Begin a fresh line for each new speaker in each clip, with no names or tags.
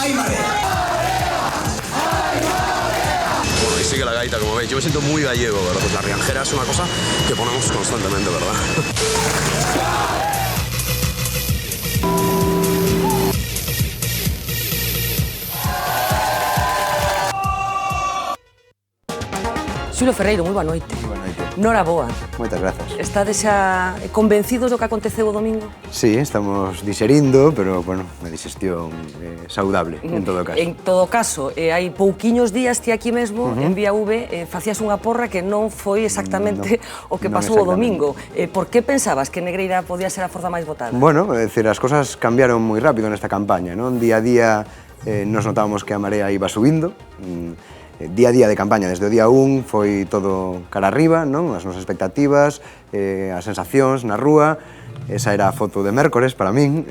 hay marea.
Bueno, y sigue la gaita, como veis. Yo me siento muy gallego, ¿verdad? Pues la rianjera es una cosa que ponemos constantemente, ¿verdad?
Xulio Ferreiro, moi boa noite.
Boa noite.
Nora boa.
Moitas grazas.
Estades xa convencidos do que aconteceu o domingo?
Sí, estamos digerindo, pero, bueno, unha digestión saudable, en todo caso.
En todo caso, hai pouquiños días ti aquí mesmo, en Vía V, facías unha porra que non foi exactamente o que pasou o domingo. Por que pensabas que Negreira podía ser a forza máis votada?
Bueno, é dicir, as cosas cambiaron moi rápido nesta campaña, non? Día a día nos notábamos que a marea iba subindo, día a día de campaña, desde o día 1 foi todo cara arriba, non? As nosas expectativas, as sensacións na rúa, esa era a foto de mércores para min,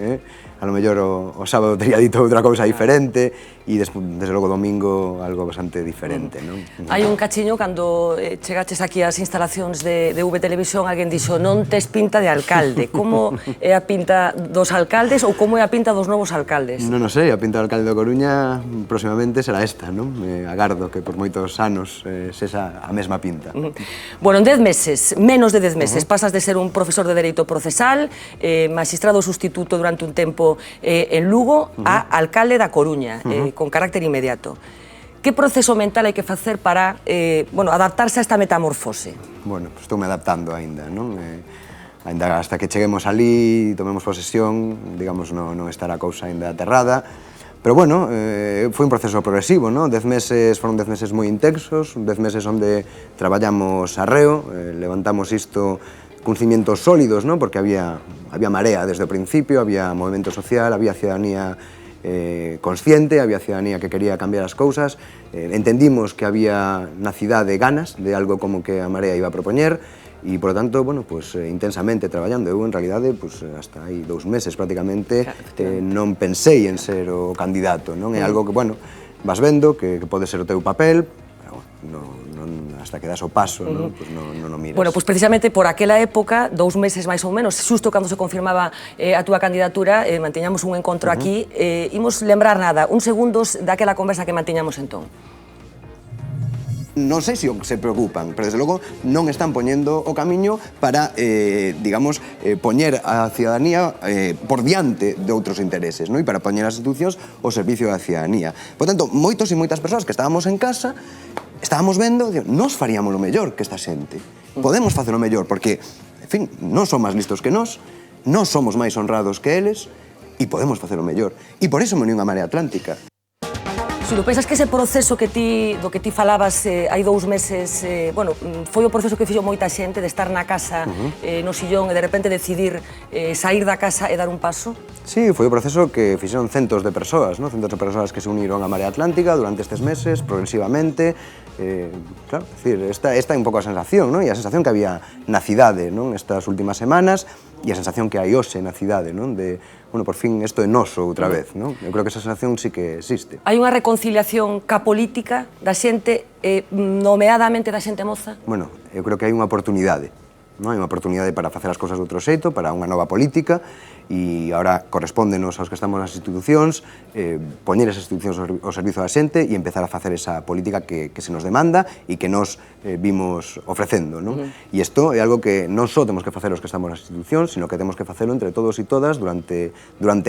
a lo mellor o sábado teria dito outra cousa diferente e desde logo domingo algo bastante diferente, non?
Hai un cachiño cando chegaches aquí ás instalacións de V Televisión, alguén dixo non tes pinta de alcalde. Como é a pinta dos alcaldes ou como é a pinta dos novos alcaldes?
Non o sei, a pinta do alcalde de Coruña próximamente será esta, non? Agardo que por moitos anos sexa a mesma pinta.
Bueno, en 10 meses, menos de 10 meses, pasas de ser un profesor de Dereito Procesal, magistrado sustituto durante un tempo en Lugo, a alcalde da Coruña, con carácter inmediato. Que proceso mental hai que facer para adaptarse a esta metamorfose?
Bueno, estou-me adaptando aínda, non? Ainda hasta que cheguemos ali, tomemos posesión, digamos, non estará a cousa aínda aterrada, pero bueno, foi un proceso progresivo, non? 10 meses, foron 10 meses moi intensos, 10 meses onde traballamos arreo, levantamos isto con cimientos sólidos, ¿no? Porque había marea desde o principio, había movimento social, había ciudadanía consciente, había ciudadanía que quería cambiar as cousas, entendimos que había na cidade ganas de algo como que a Marea iba a propoñer e, por lo tanto, bueno, pues, intensamente traballando. Eu, en realidade, pues, hasta hai 2 meses prácticamente non pensei en ser o candidato, non? É algo que, bueno, vas vendo que pode ser o teu papel, pero, bueno, hasta que das o paso, non o miras.
Bueno, pois precisamente por aquela época, 2 meses máis ou menos, xusto cando se confirmaba a túa candidatura, mantiñamos un encontro aquí, imos lembrar nada, uns segundos daquela conversa que mantiñamos entón.
Non sei se se preocupan, pero desde logo non están poñendo o camiño para, digamos, poñer a ciudadanía por diante de outros intereses, non? E para poñer as institucións ao servicio da ciudadanía. Por tanto, moitos e moitas persoas que estábamos en casa estábamos vendo, nos faríamos o mellor que esta xente. Podemos facer o mellor, porque, en fin, non son máis listos que nós somos máis honrados que eles, e podemos facer o mellor. E por iso me uní unha Marea Atlántica.
Xulio, pensas que ese proceso do que ti falabas hai 2 meses, foi o proceso que fixo moita xente de estar na casa, no sillón, e de repente decidir sair da casa e dar un paso?
Sí, foi o proceso que fixeron centos de persoas, non? Centos de persoas que se uniron á Marea Atlántica durante estes meses, progresivamente. Claro, esta é un pouco a sensación, non? E a sensación que había na cidade, non? Estas últimas semanas, e a sensación que hai hoxe na cidade, non? De, bueno, por fin, isto é noso outra vez, non? Eu creo que esa sensación sí que existe.
Hai unha reconciliación ca política da xente, nomeadamente da xente moza?
Bueno, eu creo que hai unha oportunidade, non? Hai unha oportunidade para facer as cousas de outro xeito, para unha nova política, e agora correspóndenos aos que estamos nas institucións poñer esas institucións ao servizo da xente e empezar a facer esa política que se nos demanda e que nos vimos ofrecendo, non? E isto é algo que non só temos que facer os que estamos nas institucións, sino que temos que facelo entre todos e todas durante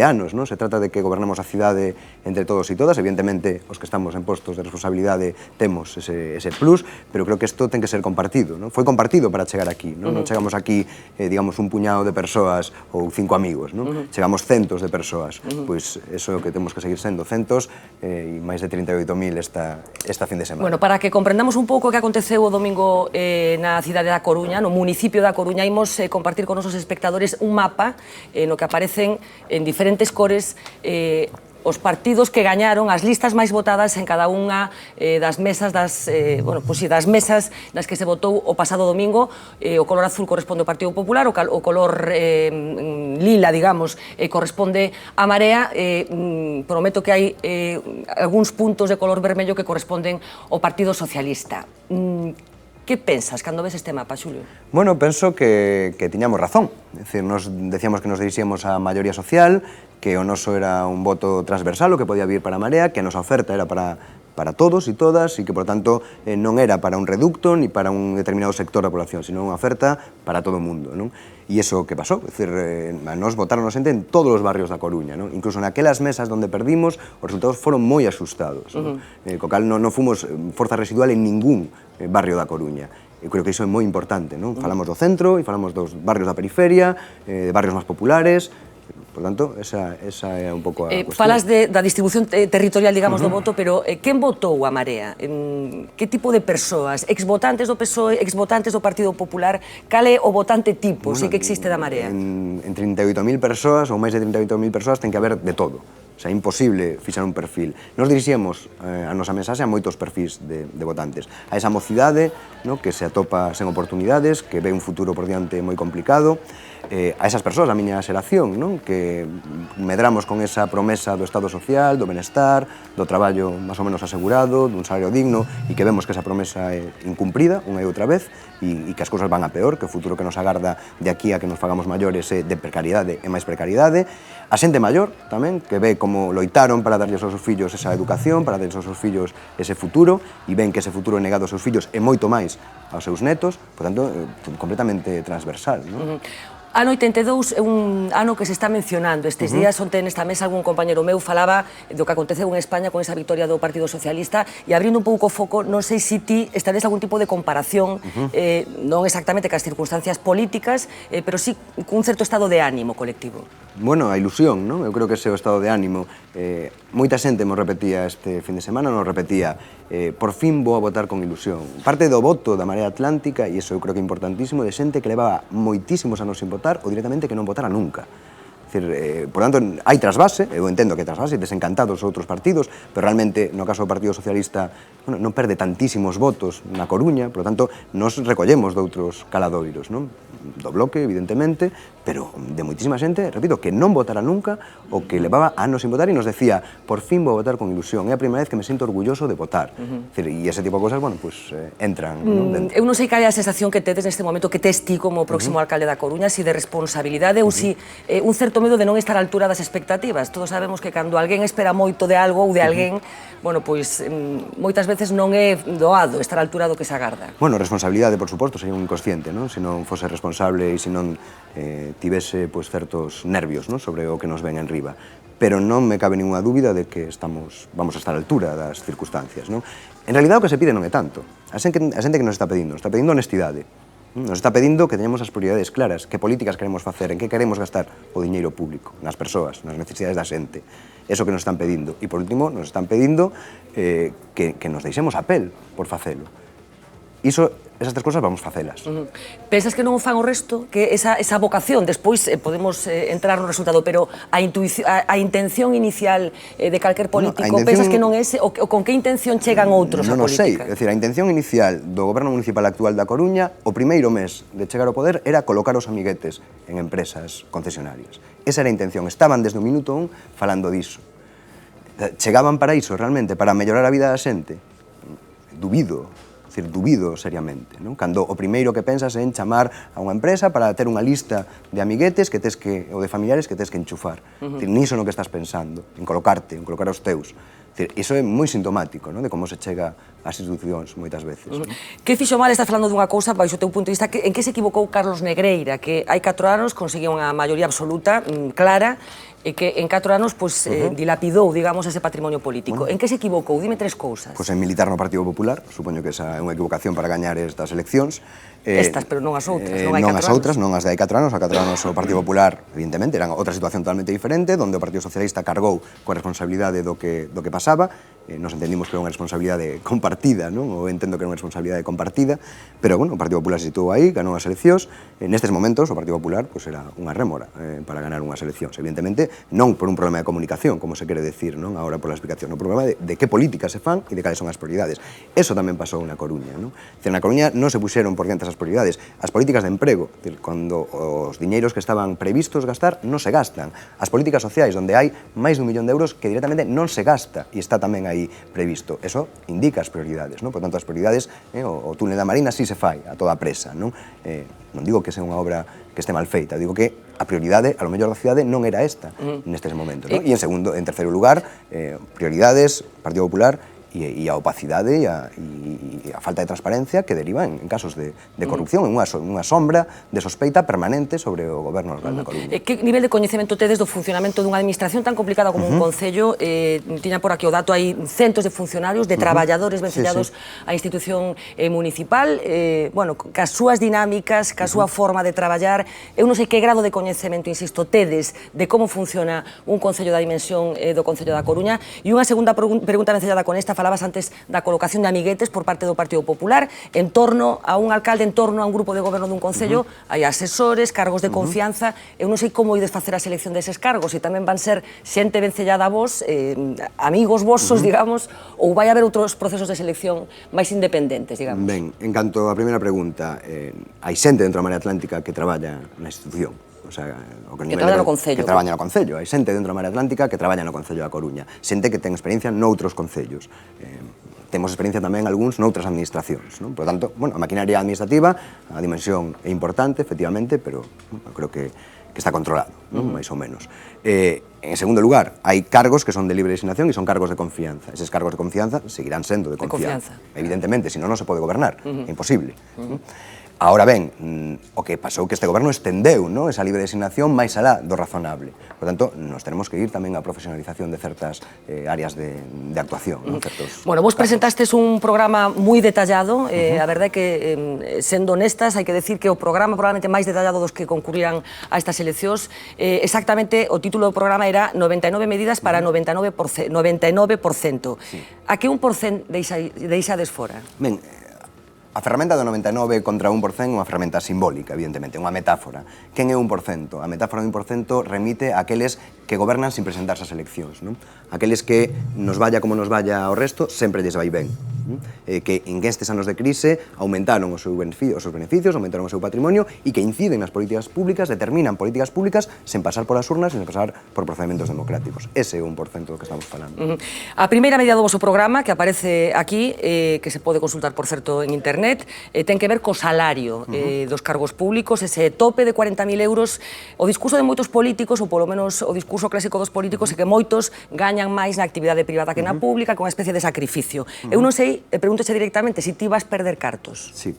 anos, non? Se trata de que gobernemos a cidade entre todos e todas, evidentemente os que estamos en postos de responsabilidade temos ese plus, pero creo que isto ten que ser compartido, non? Foi compartido para chegar aquí, non? Non chegamos aquí, digamos, un puñado de persoas ou 5 amigos, non? Chegamos centos de persoas, pois eso é o que temos que seguir sendo, centos e máis de 38.000 esta fin de semana.
Bueno, para que comprendamos un pouco o que aconteceu o domingo na cidade da Coruña, no municipio da Coruña, imos compartir con nosos espectadores un mapa no que aparecen en diferentes cores os partidos que gañaron as listas máis votadas en cada unha das mesas das mesas nas que se votou o pasado domingo. O color azul corresponde ao Partido Popular, o color lila, digamos, corresponde á Marea. Prometo que hai algúns puntos de color vermello que corresponden ao Partido Socialista. Que pensas cando ves este mapa, Xulio?
Bueno, penso que tiñamos razón. É dicir, nos decíamos que nos dirixíamos á maioría social, que o noso era un voto transversal, o que podía vir para a Marea, que a nosa oferta era para todos e todas, e que, por tanto, non era para un reducto ni para un determinado sector da población, sino unha oferta para todo o mundo, non? E iso que pasou, é dicir, a nos votaron a xente en todos os barrios da Coruña, non? Incluso naquelas mesas onde perdimos, os resultados foron moi asustados, non? Co cal non fomos forza residual en ningún barrio da Coruña. Eu creo que iso é moi importante, non? Falamos do centro e falamos dos barrios da periferia, de barrios máis populares. Por tanto, esa é un pouco a cuestión.
Falas da distribución territorial, digamos, do voto, pero quen votou a Marea? Que tipo de persoas? Exvotantes do PSOE, exvotantes do Partido Popular? Cal é o votante tipo, si que existe da Marea?
En 38.000 persoas, ou máis de 38.000 persoas, ten que haber de todo. O sea, é imposible fixar un perfil. Nos dirixíamos a nosa mensaxe a moitos perfis de votantes. A esa mocidade, que se atopa sen oportunidades, que ve un futuro por diante moi complicado, a esas persoas, a miña xeración, que medramos con esa promesa do Estado Social, do benestar, do traballo máis ou menos asegurado, dun salario digno, e que vemos que esa promesa é incumprida unha e outra vez, e que as cousas van a peor, que o futuro que nos agarda de aquí a que nos fagamos maiores é de precariedade e máis precariedade. A xente maior tamén, que ve como loitaron para darlles aos seus fillos esa educación, para darlles aos seus fillos ese futuro, e ven que ese futuro é negado aos seus fillos e moito máis aos seus netos, por tanto, completamente transversal, non?
Ano 82 é un ano que se está mencionando. Estes días, onte nesta mesa, algún compañero meu falaba do que aconteceu en España con esa victoria do Partido Socialista, e abrindo un pouco o foco, non sei se ti estares algún tipo de comparación, non exactamente cas circunstancias políticas, pero sí cun certo estado de ánimo colectivo.
Bueno, a ilusión, non? Eu creo que ese é o estado de ánimo. Moita xente nos repetía este fin de semana, nos repetía por fin vou a votar con ilusión. Parte do voto da Marea Atlántica, e iso eu creo que é importantísimo, de xente que levaba moitísimos anos sin votar ou directamente que non votara nunca. Por tanto, hai trasvase, eu entendo que hai trasvase, desencantados outros partidos, pero realmente, no caso do Partido Socialista, non perde tantísimos votos na Coruña, por tanto, nos recollemos de outros caladoiros, non? Do Bloque, evidentemente, pero de moitísima xente, repito, que non votara nunca, ou que levaba anos sin votar e nos decía, por fin vou votar con ilusión, é a primeira vez que me sinto orgulloso de votar. E ese tipo de cosas, bueno, pues entran dentro.
Eu non sei cal é a sensación que tedes neste momento, que tes ti como próximo alcalde da Coruña, si de responsabilidade ou si un certo medo de non estar á altura das expectativas. Todos sabemos que cando alguén espera moito de algo ou de alguén, bueno, pois moitas veces non é doado estar á altura do que se agarda.
Bueno, responsabilidade, por suposto, sería un inconsciente, non? Se non fose responsable e se non tivese certos nervios sobre o que nos ven en riba. Pero non me cabe ninguna dúbida de que vamos a estar á altura das circunstancias, non? En realidad o que se pide non é tanto. A xente que nos está pedindo honestidade. Nos está pedindo que teñamos as prioridades claras, que políticas queremos facer, en que queremos gastar o diñeiro público, nas persoas, nas necesidades da xente. Eso que nos están pedindo. E, por último, nos están pedindo que nos deixemos a pel por facelo. Esas tres cosas vamos facelas.
Pensas que non o fan o resto? Que esa vocación, despois podemos entrar no resultado, pero a intención inicial de calquer político, pensas que non é ese, ou con que intención chegan outros a política?
Non o sei, é dicir, a intención inicial do goberno municipal actual da Coruña, o primeiro mes de chegar ao poder, era colocar os amiguetes en empresas concesionarias. Esa era a intención, estaban desde o minuto 1 falando diso. Chegaban para iso, realmente, para mellorar a vida da xente? Dubido seriamente, non? Cando o primeiro que pensas é en chamar a unha empresa para ter unha lista de amiguetes ou de familiares que tes que enchufar. Niso no que estás pensando, en colocar os teus. Iso é moi sintomático, de como se chega ás institucións moitas veces.
Que fixo mal? Estás falando dunha cousa, baixo o teu punto de vista, en que se equivocou Carlos Negreira, que hai 4 anos conseguiu unha maioría absoluta, clara, e que en 4 anos dilapidou, digamos, ese patrimonio político. En que se equivocou? Dime 3 cousas.
Pois en militar no Partido Popular, supoño que esa é unha equivocación para gañar estas eleccións.
Estas, pero non as outras, non hai 4 anos.
Non as outras, non as de hai 4 anos. A 4 anos o Partido Popular, evidentemente, era outra situación totalmente diferente, onde o Partido Socialista cargou coa responsabilidade do que pasaba. Nos entendimos que era unha responsabilidade compartida, non? Ou entendo que era unha responsabilidade compartida, pero, bueno, o Partido Popular se situou aí, ganou as eleccións. Nestes momentos, o Partido Popular era unha rémora para ganar unhas eleccións. Evidentemente, non por un problema de comunicación, como se quere decir, non? Agora pola explicación, o problema de que políticas se fan e de cales son as prioridades. Eso tamén pasou na Coruña, non? Na Coruña non se puxeron por diante as prioridades. As políticas de emprego, cando os diñeiros que estaban previstos gastar non se gastan. As políticas sociais, onde hai máis de 1 millón de euros que directamente non se gasta e está tamén aí previsto. Eso indica as prioridades, non? Por tanto, as prioridades, o túnel da Marina sí se fai a toda presa, non? Non digo que sea unha obra que este mal feita, digo que a prioridade, a lo mellor da cidade, non era esta, nestes momentos. E en terceiro lugar, prioridades, Partido Popular, e a opacidade e a falta de transparencia que deriva en casos de corrupción, en unha sombra de sospeita permanente sobre o goberno local da Coruña.
Que nivel de coñecemento tedes do funcionamento dunha administración tan complicada como un concello? Tiña por aquí o dato, hai centos de funcionarios, de traballadores vencellados á institución municipal, bueno, cas súas dinámicas, cas súa forma de traballar. Eu non sei que grado de coñecemento, insisto, tedes de como funciona un concello da dimensión do Concello da Coruña. E unha segunda pregunta vencellada con esta, falabas antes da colocación de amiguetes por parte do Partido Popular en torno a un alcalde, en torno a un grupo de goberno dun concello, hai asesores, cargos de confianza. Eu non sei como ides facer a selección deses cargos, se tamén van ser xente vencellada a vos, amigos vosos, digamos, ou vai haber outros procesos de selección máis independentes, digamos.
Ben, en canto á primeira pregunta, hai xente dentro da Marea Atlántica que traballa na institución. O sea,
que traballa no Concello.
Que traballa no Concello. Hai xente dentro da Marea Atlántica que traballa no Concello da Coruña. Xente que ten experiencia noutros concellos. Temos experiencia tamén algúns noutras administracións. Por tanto, bueno, a maquinaria administrativa, a dimensión é importante, efectivamente, pero creo que está controlado, máis ou menos. En segundo lugar, hai cargos que son de libre designación e son cargos de confianza. Eses cargos de confianza seguirán sendo de confianza. Evidentemente, se non se pode gobernar, é imposible. Ahora ben, o que pasou que este goberno estendeu esa libre designación máis alá do razonable. Por tanto, nos tenemos que ir tamén á profesionalización de certas áreas de actuación.
Bueno, vos presentastes un programa moi detallado, a verdade é que, sendo honestas, hai que decir que o programa probablemente máis detallado dos que concurrirán a estas eleccións, exactamente o título do programa era 99 medidas para 99%. A que 1% deixades fora?
Ben, a ferramenta do 99 contra 1% é unha ferramenta simbólica, evidentemente, unha metáfora. Quen é 1%? A metáfora do 1% remite a aqueles que gobernan sin presentarse ás eleccións. Aqueles que nos vaya como nos vaya ao resto, sempre lles vai ben. Que en estes anos de crise aumentaron os seus beneficios, aumentaron o seu patrimonio e que inciden nas políticas públicas, determinan políticas públicas sen pasar polas urnas, sen pasar por procedementos democráticos. Ese é o 1% do que estamos falando.
A primeira medida do voso programa, que aparece aquí, que se pode consultar, por certo, en internet, ten que ver co salario dos cargos públicos, ese tope de 40.000 euros. O discurso de moitos políticos, ou polo menos o discurso clásico dos políticos, é que moitos gañan máis na actividade privada que na pública, con unha especie de sacrificio. Eu non sei, pregúntoche directamente, se ti vas perder cartos.
Sí.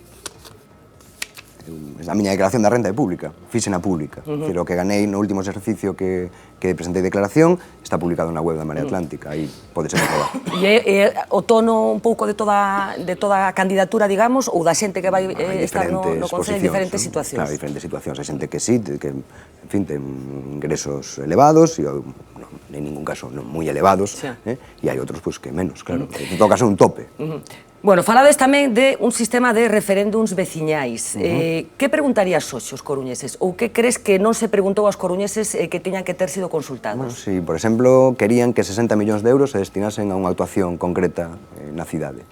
A miña declaración da renta é pública, fixena pública. O que ganei no último exercicio que presentei declaración está publicado na web da Marea Atlántica, aí pode ser probar.
E o tono un pouco de toda a candidatura, digamos, ou da xente que vai estar no Concello en diferentes situacións?
Claro, diferentes situacións. Hai xente que sí, que, en fin, ten ingresos elevados, e en ningún caso moi elevados, e hai outros que menos, claro. En todo caso, un tope.
Bueno, falades tamén de un sistema de referéndums veciñais. Que preguntarías hoxe aos coruñeses? Ou que crees que non se preguntou aos coruñeses que tiñan que ter sido consultados?
Si, por exemplo, querían que 60 millóns de euros se destinasen a unha actuación concreta na cidade.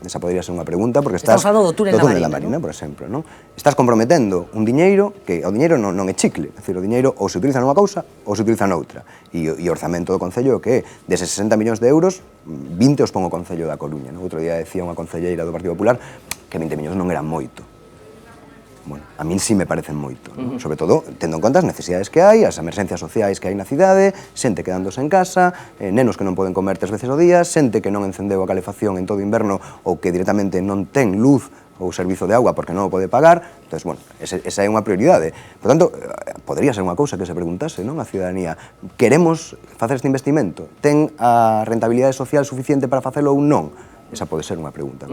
Esa podría ser unha pregunta, porque estás...
Estamos falando do túnel da
Marina, por exemplo, non? Estás comprometendo un diñeiro que o diñeiro non é chicle, é dicir, o diñeiro ou se utiliza nunha cousa ou se utiliza noutra. E o orzamento do Concello é que deses 60 millóns de euros, 20 os pon o Concello da Coruña. Outro día decía unha concelleira do Partido Popular que 20 millóns non eran moito. Bueno, a min sí me parecen moito, sobre todo tendo en conta as necesidades que hai, as emerxencias sociais que hai na cidade, xente quedándose en casa, nenos que non poden comer 3 veces ao día, xente que non encendeu a calefacción en todo o inverno ou que directamente non ten luz ou servizo de auga porque non o pode pagar. Entón, bueno, esa é unha prioridade. Por tanto, podría ser unha cousa que se preguntase, non, a ciudadanía. Queremos facer este investimento? Ten a rentabilidade social suficiente para facelo ou non? Esa pode ser unha pregunta.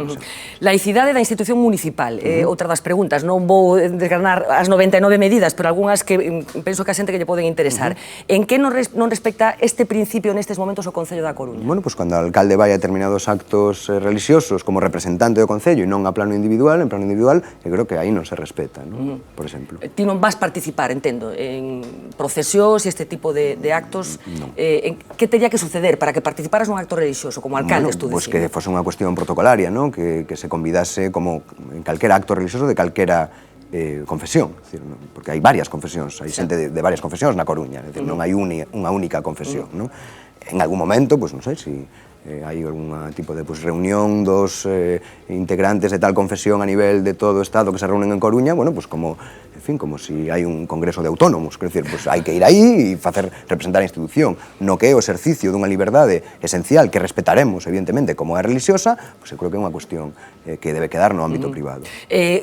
Laicidade da institución municipal, outra das preguntas. Non vou desgranar as 99 medidas, pero algunhas que penso que a xente que lle poden interesar. En que non respecta este principio nestes momentos o Concello da Coruña?
Bueno, pois cando o alcalde vai a determinados actos religiosos como representante do Concello e non a plano individual, en plano individual, eu creo que aí non se respeta, por exemplo.
Ti non vas participar, entendo, en procesións e este tipo de actos. Que teria que suceder para que participaras nun acto religioso, como alcalde, tú
dicir? Pois que fose unha cuestión protocolaria, que se convidase como en calquera acto religioso de calquera confesión, porque hai varias confesións, hai xente de varias confesións na Coruña, non hai unha única confesión. En algún momento, non sei, se hai algún tipo de reunión dos integrantes de tal confesión a nivel de todo o Estado que se reúnen en Coruña, bueno, pues como, en fin, como si hai un congreso de autónomos, quer dizer, pues hai que ir aí e representar a institución, no que é o exercicio dunha liberdade esencial que respetaremos, evidentemente, como é religiosa, pues eu creo que é unha cuestión que debe quedar no ámbito privado.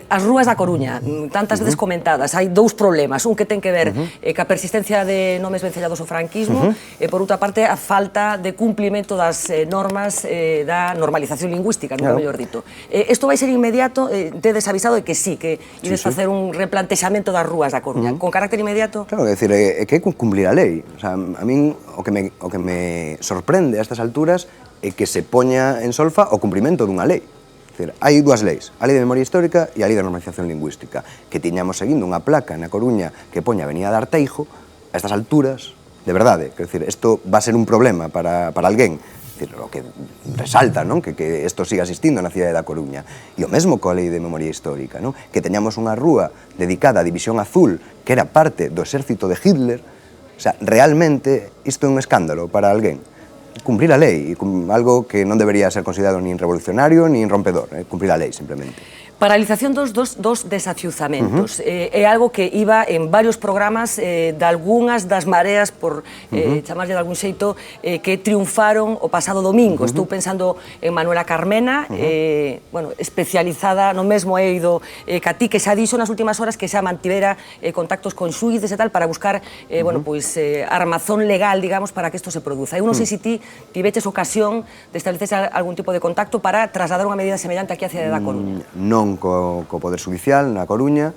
As rúas da Coruña, tantas veces comentadas, hai dous problemas, un que ten que ver ca persistencia de nomes vencellados ao franquismo e, por outra parte, a falta de cumplimento das normas da normalización lingüística, nunca mellor dito. Isto vai ser inmediato, tedes avisado de que sí, que ides facer un replantexamento das rúas da Coruña, con carácter inmediato?
Claro, é dicir, é que cumplir a lei. O sea, a min o que me sorprende a estas alturas é que se poña en solfa o cumprimento dunha lei. Hai dúas leis, a Lei de Memoria Histórica e a Lei de Normalización Lingüística, que tiñamos seguindo unha placa na Coruña que poña Avenida de Arteijo, a estas alturas, de verdade, quer dizer, isto va a ser un problema para alguén, o que resalta, non? Que isto siga existindo na cidade da Coruña. E o mesmo coa Lei de Memoria Histórica, non? Que teñamos unha rúa dedicada á División Azul, que era parte do exército de Hitler. O sea, realmente, isto é un escándalo para alguén. Cumprir a lei, algo que non debería ser considerado nin revolucionario nin rompedor, cumprir a lei, simplemente.
Paralización dos desafiuzamentos. É algo que iba en varios programas de algunhas das mareas, por chamarlle de algún xeito, que triunfaron o pasado domingo. Estou pensando en Manuela Carmena, bueno, especializada no mesmo eido ca ti, que xa dixo nas últimas horas que xa mantivera contactos con xuíces e tal para buscar, bueno, pois, armazón legal, digamos, para que isto se produza. Eu non sei se ti tiveches ocasión de establecerse algún tipo de contacto para trasladar unha medida semellante aquí a cidade da Coruña.
Non co Poder Judicial na Coruña,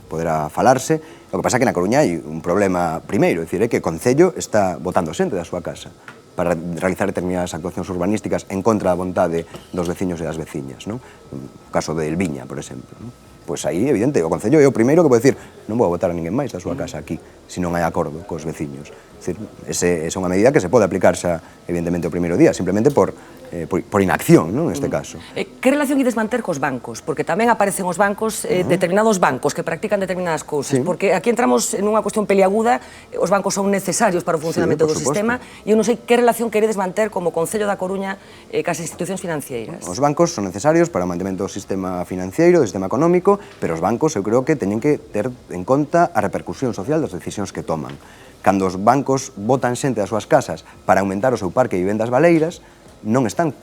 poderá falarse. O que pasa é que na Coruña hai un problema primeiro, é dicir, é que o Concello está botando xente da súa casa para realizar determinadas actuacións urbanísticas en contra da vontade dos veciños e das veciñas, non? O caso de Elviña, por exemplo, non? Pois aí, evidente, o Concello é o primeiro que pode dicir non vou botar a ninguén máis da súa casa aquí, se non hai acordo cos veciños. É dicir, esa é unha medida que se pode aplicar xa, evidentemente, o primeiro día, simplemente por inacción, non, neste caso.
Que relación ides manter cos bancos? Porque tamén aparecen os bancos, determinados bancos que practican determinadas cousas, porque aquí entramos nunha cuestión peliaguda, os bancos son necesarios para o funcionamento do sistema, e eu non sei que relación queredes manter como Concello da Coruña cas institucións financeiras.
Os bancos son necesarios para o mantemento do sistema financiero, do sistema económico, pero os bancos eu creo que teñen que ter en conta a repercusión social das decisións que toman. Cando os bancos botan xente das súas casas para aumentar o seu parque de vivendas baleiras, non están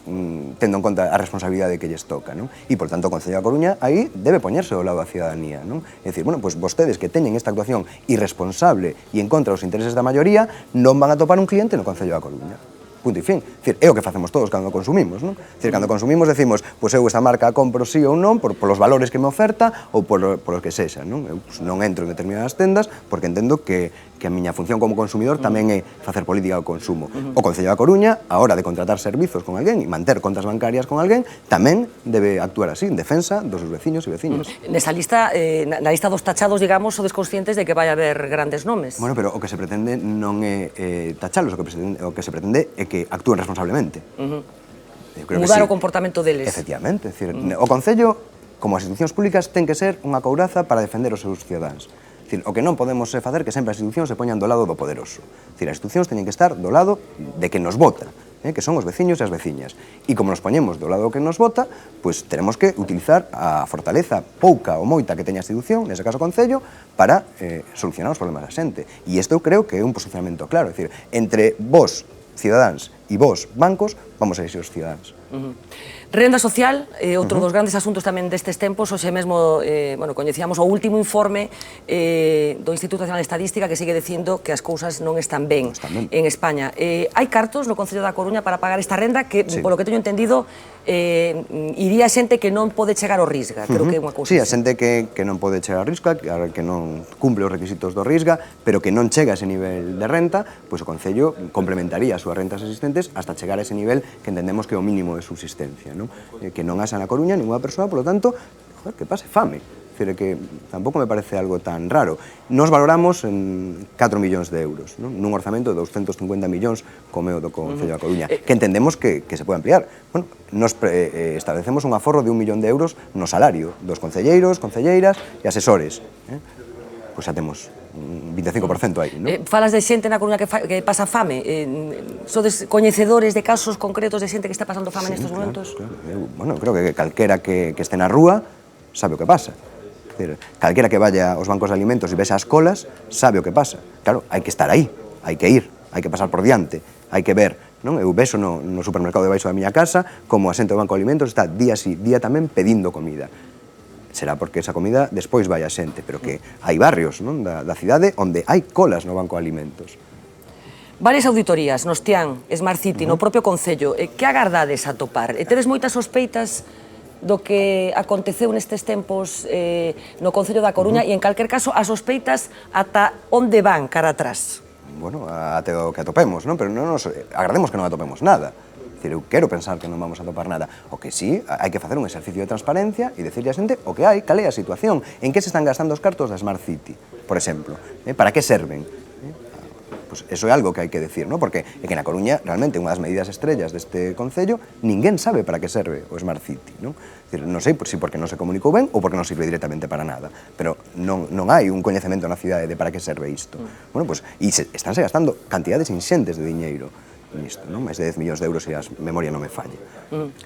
tendo en conta a responsabilidade que lles toca, non? E, por tanto, o Concello da Coruña aí debe poñerse ao lado da cidadanía, non? É dicir, bueno, pois vostedes que teñen esta actuación irresponsable e en contra dos intereses da maioría non van a topar un cliente no Concello da Coruña. Punto e fin. É o que facemos todos cando consumimos, non? Cando consumimos decimos, pois eu esta marca a compro sí ou non, polos valores que me oferta ou polo que sexa, non? Eu non entro en determinadas tendas porque entendo que a miña función como consumidor tamén é facer política do consumo. O Concello da Coruña, a hora de contratar servizos con alguén e manter contas bancarias con alguén, tamén debe actuar así, en defensa dos seus veciños e veciñas.
Nesa lista, na lista dos tachados, digamos, sodes conscientes de que vai haber grandes nomes.
Bueno, pero o que se pretende non é tachalos, o que se pretende é que actúen responsablemente.
Mudar o comportamento deles.
Efectivamente, o Concello, como as institucións públicas, ten que ser unha couraza para defender os seus cidadáns. O que non podemos facer que sempre as institucións se poñan do lado do poderoso. As institucións teñen que estar do lado de que nos vota, que son os veciños e as veciñas. E como nos poñemos do lado que nos vota, pois teremos que utilizar a fortaleza pouca ou moita que teña a institución, nese caso o Concello, para solucionar os problemas da xente. E isto eu creo que é un posicionamento claro, é dicir, entre vos, cidadáns, e vos, bancos, vamos a ser os cidadáns.
Renda social, outro dos grandes asuntos tamén destes tempos, hoxe mesmo, bueno, coñecíamos o último informe do Instituto Nacional de Estadística que sigue dicindo que as cousas non están ben en España. Hai cartos no Concello da Coruña para pagar esta renda que, polo que teño entendido, iría xente que non pode chegar ao Risga, creo que é unha cousa.
Sí, a xente que non pode chegar ao Risga, que non cumple os requisitos do Risga, pero que non chega a ese nivel de renta, pois o Concello complementaría as súas rentas existentes hasta chegar a ese nivel que entendemos que é o mínimo de subsistencia, non? Que non haxa na Coruña ninguna persoa, polo tanto, que pase fame. É que tampouco me parece algo tan raro. Nos valoramos en 4 millóns de euros, non? Nun orzamento de 250 millóns como é o do Concello da Coruña, que entendemos que se pode ampliar. Bueno, nos establecemos un aforro de 1 millón de euros no salario dos concelleiros, concelleiras e asesores. pois xa temos un 25% aí, non?
Falas de xente na Coruña que pasa fame. Sodes coñecedores de casos concretos de xente que está pasando fame nestes momentos?
Claro. Bueno, creo que calquera que este na rúa sabe o que pasa. Calquera que vaya aos bancos de alimentos e vexa as colas sabe o que pasa. Claro, hai que estar aí, hai que ir, hai que pasar por diante, hai que ver, non? Eu vexo no supermercado debaixo da miña casa como a xente do banco de alimentos está día sí, día tamén pedindo comida. Será porque esa comida despois vai a xente, pero que hai barrios, non, da cidade onde hai colas no banco de alimentos.
Varias auditorías nos Tián, Smart City, no propio Concello. Que agardades a topar? Tedes moitas sospeitas do que aconteceu nestes tempos no Concello da Coruña e, en calquer caso, as sospeitas ata onde van cara atrás?
Bueno, até o que atopemos, non? Pero non agrademos que non atopemos nada. Eu quero pensar que non vamos a topar nada. O que sí, hai que facer un exercicio de transparencia e decirle a xente o que hai, cal é a situación, en que se están gastando os cartos da Smart City, por exemplo. Para que serven? Pois eso é algo que hai que decir, non? Porque é que na Coruña, realmente, unha das medidas estrellas deste Concello, ninguén sabe para que serve o Smart City, non? Non sei se porque non se comunicou ben ou porque non sirve directamente para nada, pero non hai un coñecemento na cidade de para que serve isto. Bueno, pois, e estánse gastando cantidades inxentes de diñeiro nisto, non? Máis de 10 millóns de euros se a memoria non me falle.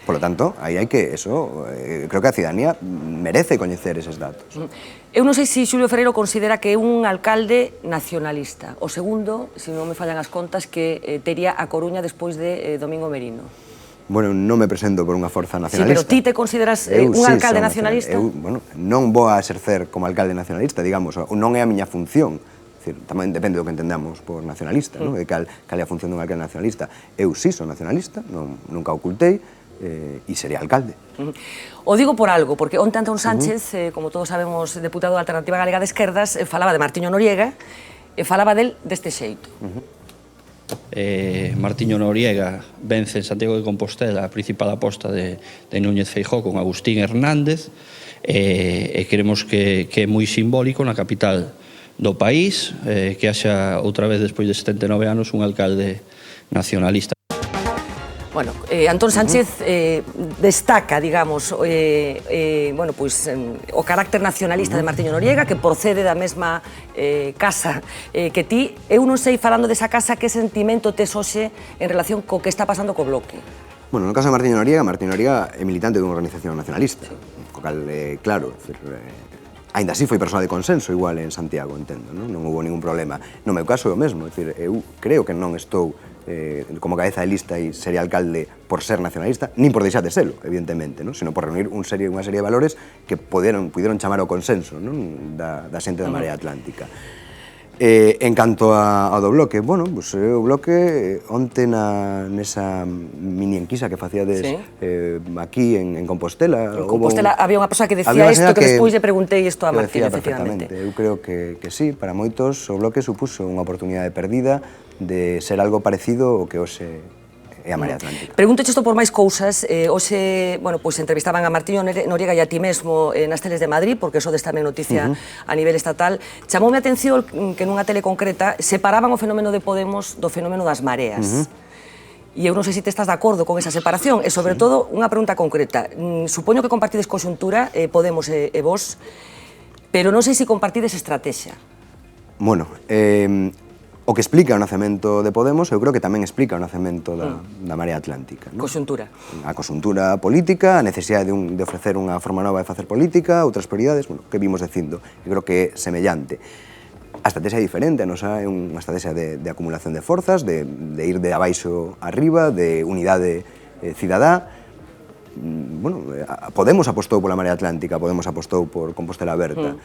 Por lo tanto, aí hai que, creo que a cidadanía merece coñecer eses datos.
Eu non sei se Xulio Ferreiro considera que é un alcalde nacionalista. O segundo, se non me fallan as contas, que tería a Coruña despois de Domingo Merino.
Bueno, non me presento por unha forza nacionalista.
Sí, pero ti te consideras un alcalde nacionalista?
Eu, non vou a exercer como alcalde nacionalista, digamos, non é a miña función. Tamén depende do que entendamos por nacionalista, de cal é a función dun alcalde nacionalista. Eu sí son nacionalista, nunca ocultei, e sería alcalde.
O digo por algo, porque onte Antón Sánchez, como todos sabemos, deputado da Alternativa Galega de Esquerdas, falaba de Martiño Noriega e falaba del deste xeito.
Martiño Noriega vence en Santiago de Compostela a principal aposta de Núñez Feijóo con Agustín Hernández e queremos que é moi simbólico na capital do país, que haxa outra vez despois de 79 anos un alcalde nacionalista.
Bueno, Antón Sánchez destaca, digamos, bueno, pois, o carácter nacionalista de Martiño Noriega, que procede da mesma casa que ti. Eu non sei, falando desa casa, que sentimento tes hoxe en relación co que está pasando co Bloque?
Bueno, no caso de Martiño Noriega é militante dunha organización nacionalista, co cal, claro, ainda así foi persoa de consenso igual en Santiago, entendo, non houve ningún problema. No meu caso é o mesmo, eu creo que non estou como cabeza de lista e sería alcalde por ser nacionalista, nin por deixar de selo, evidentemente, sino por reunir unha serie de valores que puderon chamar ao consenso da xente da Marea Atlántica. En canto ao do Bloque, bueno, o Bloque onte nesa mini enquisa que facíades aquí en Compostela.
En Compostela había unha persoa que decía isto, que despois lle preguntei isto a Martín, efectivamente.
Eu creo que sí, para moitos o Bloque supuso unha oportunidade perdida de ser algo parecido ao que hoxe é a Marea Atlántica.
Pregúntoche isto por máis cousas. Hoxe, bueno, pois entrevistaban a Martiño Noriega e a ti mesmo nas teles de Madrid, porque sodes tamén noticia a nivel estatal. Chamoume a atención que nunha tele concreta separaban o fenómeno de Podemos do fenómeno das mareas. E eu non sei se te estás de acordo con esa separación, e sobre todo unha pregunta concreta. Supoño que compartides conxuntura, Podemos e vos, pero non sei se compartides estrategia.
Bueno, o que explica o nacemento de Podemos, eu creo que tamén explica o nacemento da Marea Atlántica.
Conxuntura.
A conxuntura política, a necesidade de ofrecer unha forma nova de facer política, outras prioridades, que vimos dicindo. Eu creo que é semellante. A estrategia é diferente, a nosa é unha estrategia de acumulación de forzas, de ir de abaixo arriba, de unidade cidadá. Bueno, Podemos apostou pola Marea Atlántica, Podemos apostou por Compostela Aberta.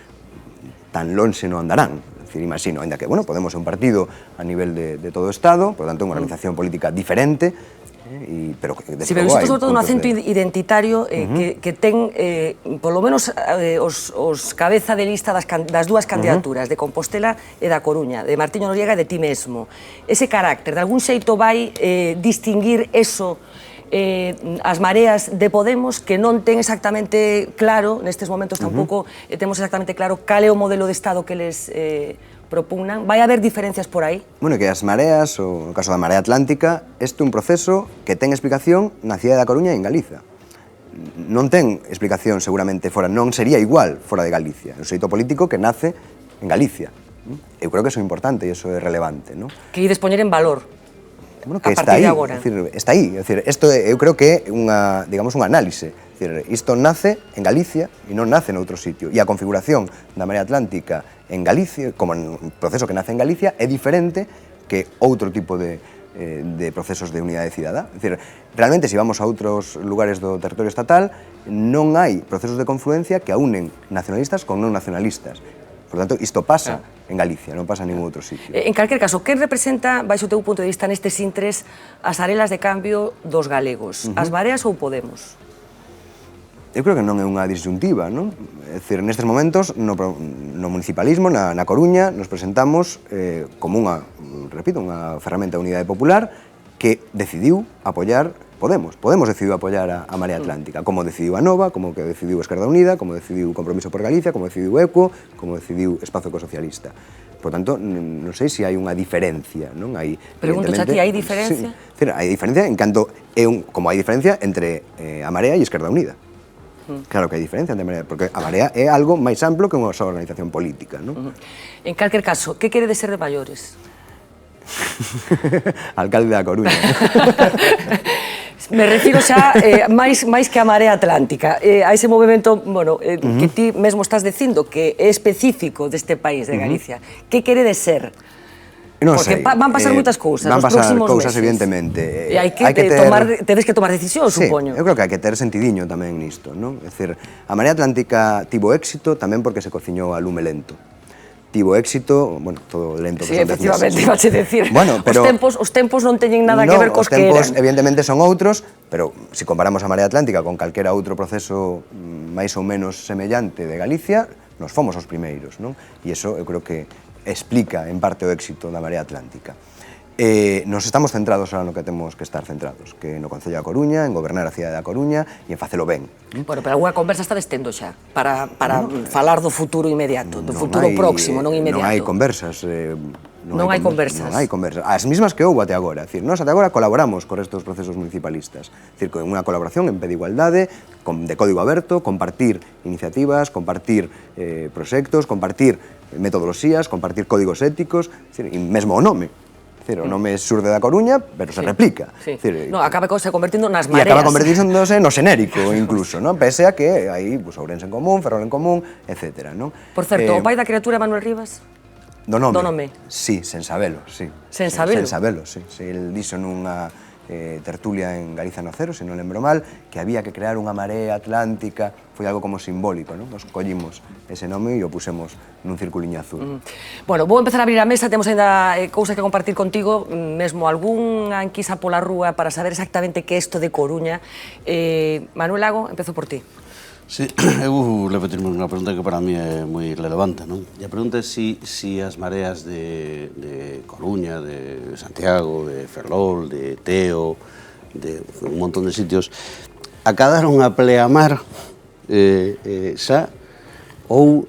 Tan lonxe non andarán. Imagino, ainda que, bueno, Podemos é un partido a nivel de todo o Estado, por tanto, unha organización política diferente, pero que
sí, pero isto sobre todo un acento identitario que ten, polo menos, os cabeza de lista das dúas candidaturas, de Compostela e da Coruña, de Martiño Noriega e de ti mesmo. Ese carácter, de algún xeito vai distinguir eso as mareas de Podemos, que non ten exactamente claro, nestes momentos tampouco temos exactamente claro cal é o modelo de Estado que les propugnan. Vai haber diferencias por aí?
Bueno, que as mareas, ou no caso da Marea Atlántica, este é un proceso que ten explicación na cidade da Coruña e en Galiza. Non ten explicación seguramente fora, non sería igual fora de Galicia. É un xeito político que nace en Galicia. Eu creo que eso é importante e eso é relevante, non?
Que ides poñer en valor
Bueno,
a
que
partir
está aí,
de agora.
está aí. Isto eu creo que é unha, digamos, un análise. Isto nace en Galicia e non nace noutro sitio. E a configuración da Marea Atlántica en Galicia, como un proceso que nace en Galicia, é diferente que outro tipo de procesos de unidade cidadá. Realmente, se vamos a outros lugares do territorio estatal, non hai procesos de confluencia que aunen nacionalistas con non nacionalistas. Por tanto, isto pasa en Galicia, non pasa en ningún outro sitio.
En calquer caso, que representa, baixo o teu punto de vista, nestes intres, as arelas de cambio dos galegos? As Mareas ou Podemos?
Eu creo que non é unha disyuntiva, non? É dicir, nestes momentos, no municipalismo, na Coruña, nos presentamos como unha, repito, unha ferramenta de unidade popular que decidiu apoiar Podemos. Podemos decidiu apoiar a Marea Atlántica, como decidiu a Nova, como que decidiu Esquerda Unida, como decidiu Compromiso por Galicia, como decidiu ECO, como decidiu Espazo Ecosocialista. Por tanto, non sei se hai unha diferencia, non? Hai,
Pregunto a ti, hai diferencia?
Sí, hai diferencia en canto, como hai diferencia entre a Marea e Esquerda Unida. Claro que hai diferencia entre a Marea, porque a Marea é algo máis amplo que unha só organización política, non?
En calquer caso, que queredes ser de maiores?
Alcalde da Coruña.
Me refiro xa máis que a Marea Atlántica, a ese movimento, bueno, que ti mesmo estás dicindo que é específico deste país, de Galicia. Que queredes ser?
Non
Porque
sei.
van pasar moitas cousas nos próximos meses.
Van pasar cousas, evidentemente.
E hai que tedes que tomar decisións, supoño.
Sí, eu creo que hai que ter sentidiño tamén nisto, non? É dicir, a Marea Atlántica tivo éxito tamén porque se cociñou a lume lento. Tivo éxito, bueno, todo lento que
Sí,
son 10 meses.
efectivamente, ibache decir.
Bueno, pero
os tempos non teñen nada que ver cos que eran.
Os tempos, evidentemente, son outros, pero se comparamos a Marea Atlántica con calquera outro proceso máis ou menos semellante de Galicia, nos fomos os primeiros, non? E iso eu creo que explica en parte o éxito da Marea Atlántica. Nos estamos centrados ahora no que temos que estar centrados, que no Concello da Coruña, en gobernar a cidade da Coruña e en facelo ben.
Bueno, pero alguna conversa está destendo xa, para falar do futuro inmediato, do futuro próximo, non inmediato.
Non hai conversas.
Non hai conversas.
Non hai conversas. As mismas que houve até agora. Nós até agora colaboramos con estes procesos municipalistas. Con unha colaboración en pé de igualdade, de código aberto, compartir iniciativas, compartir proxectos, compartir metodoloxías, compartir códigos éticos, e mesmo o nome. O nome xurde da Coruña, pero se replica.
No, acaba se convertindo nas mareas.
E acaba convertíndose no xenérico, incluso, pese a que hai Ourense en común, Ferrol en común, etc.
Por certo, o pai da criatura Manuel Rivas?
Do nome?
Do nome.
Sí, sen sabelo, sí.
Sen sabelo?
Sen sabelo, sí. El dixo nunha tertulia en Galiza no Cero, se non lembro mal, que había que crear unha marea atlántica, foi algo como simbólico, non? Nos collimos ese nome e o pusemos nun circuliño azul.
Bueno, vou empezar a abrir a mesa, temos ainda cousas que compartir contigo, mesmo algunha enquisa pola rúa para saber exactamente que é isto de Coruña. Manuel Lago, empezo por ti.
Sí, eu levo termo unha pregunta que para mí é moi relevante, non? E a pregunta é si as mareas de Coruña, de Santiago, de Ferrol, de Teo, de un montón de sitios, acadaron a pleamar xa ou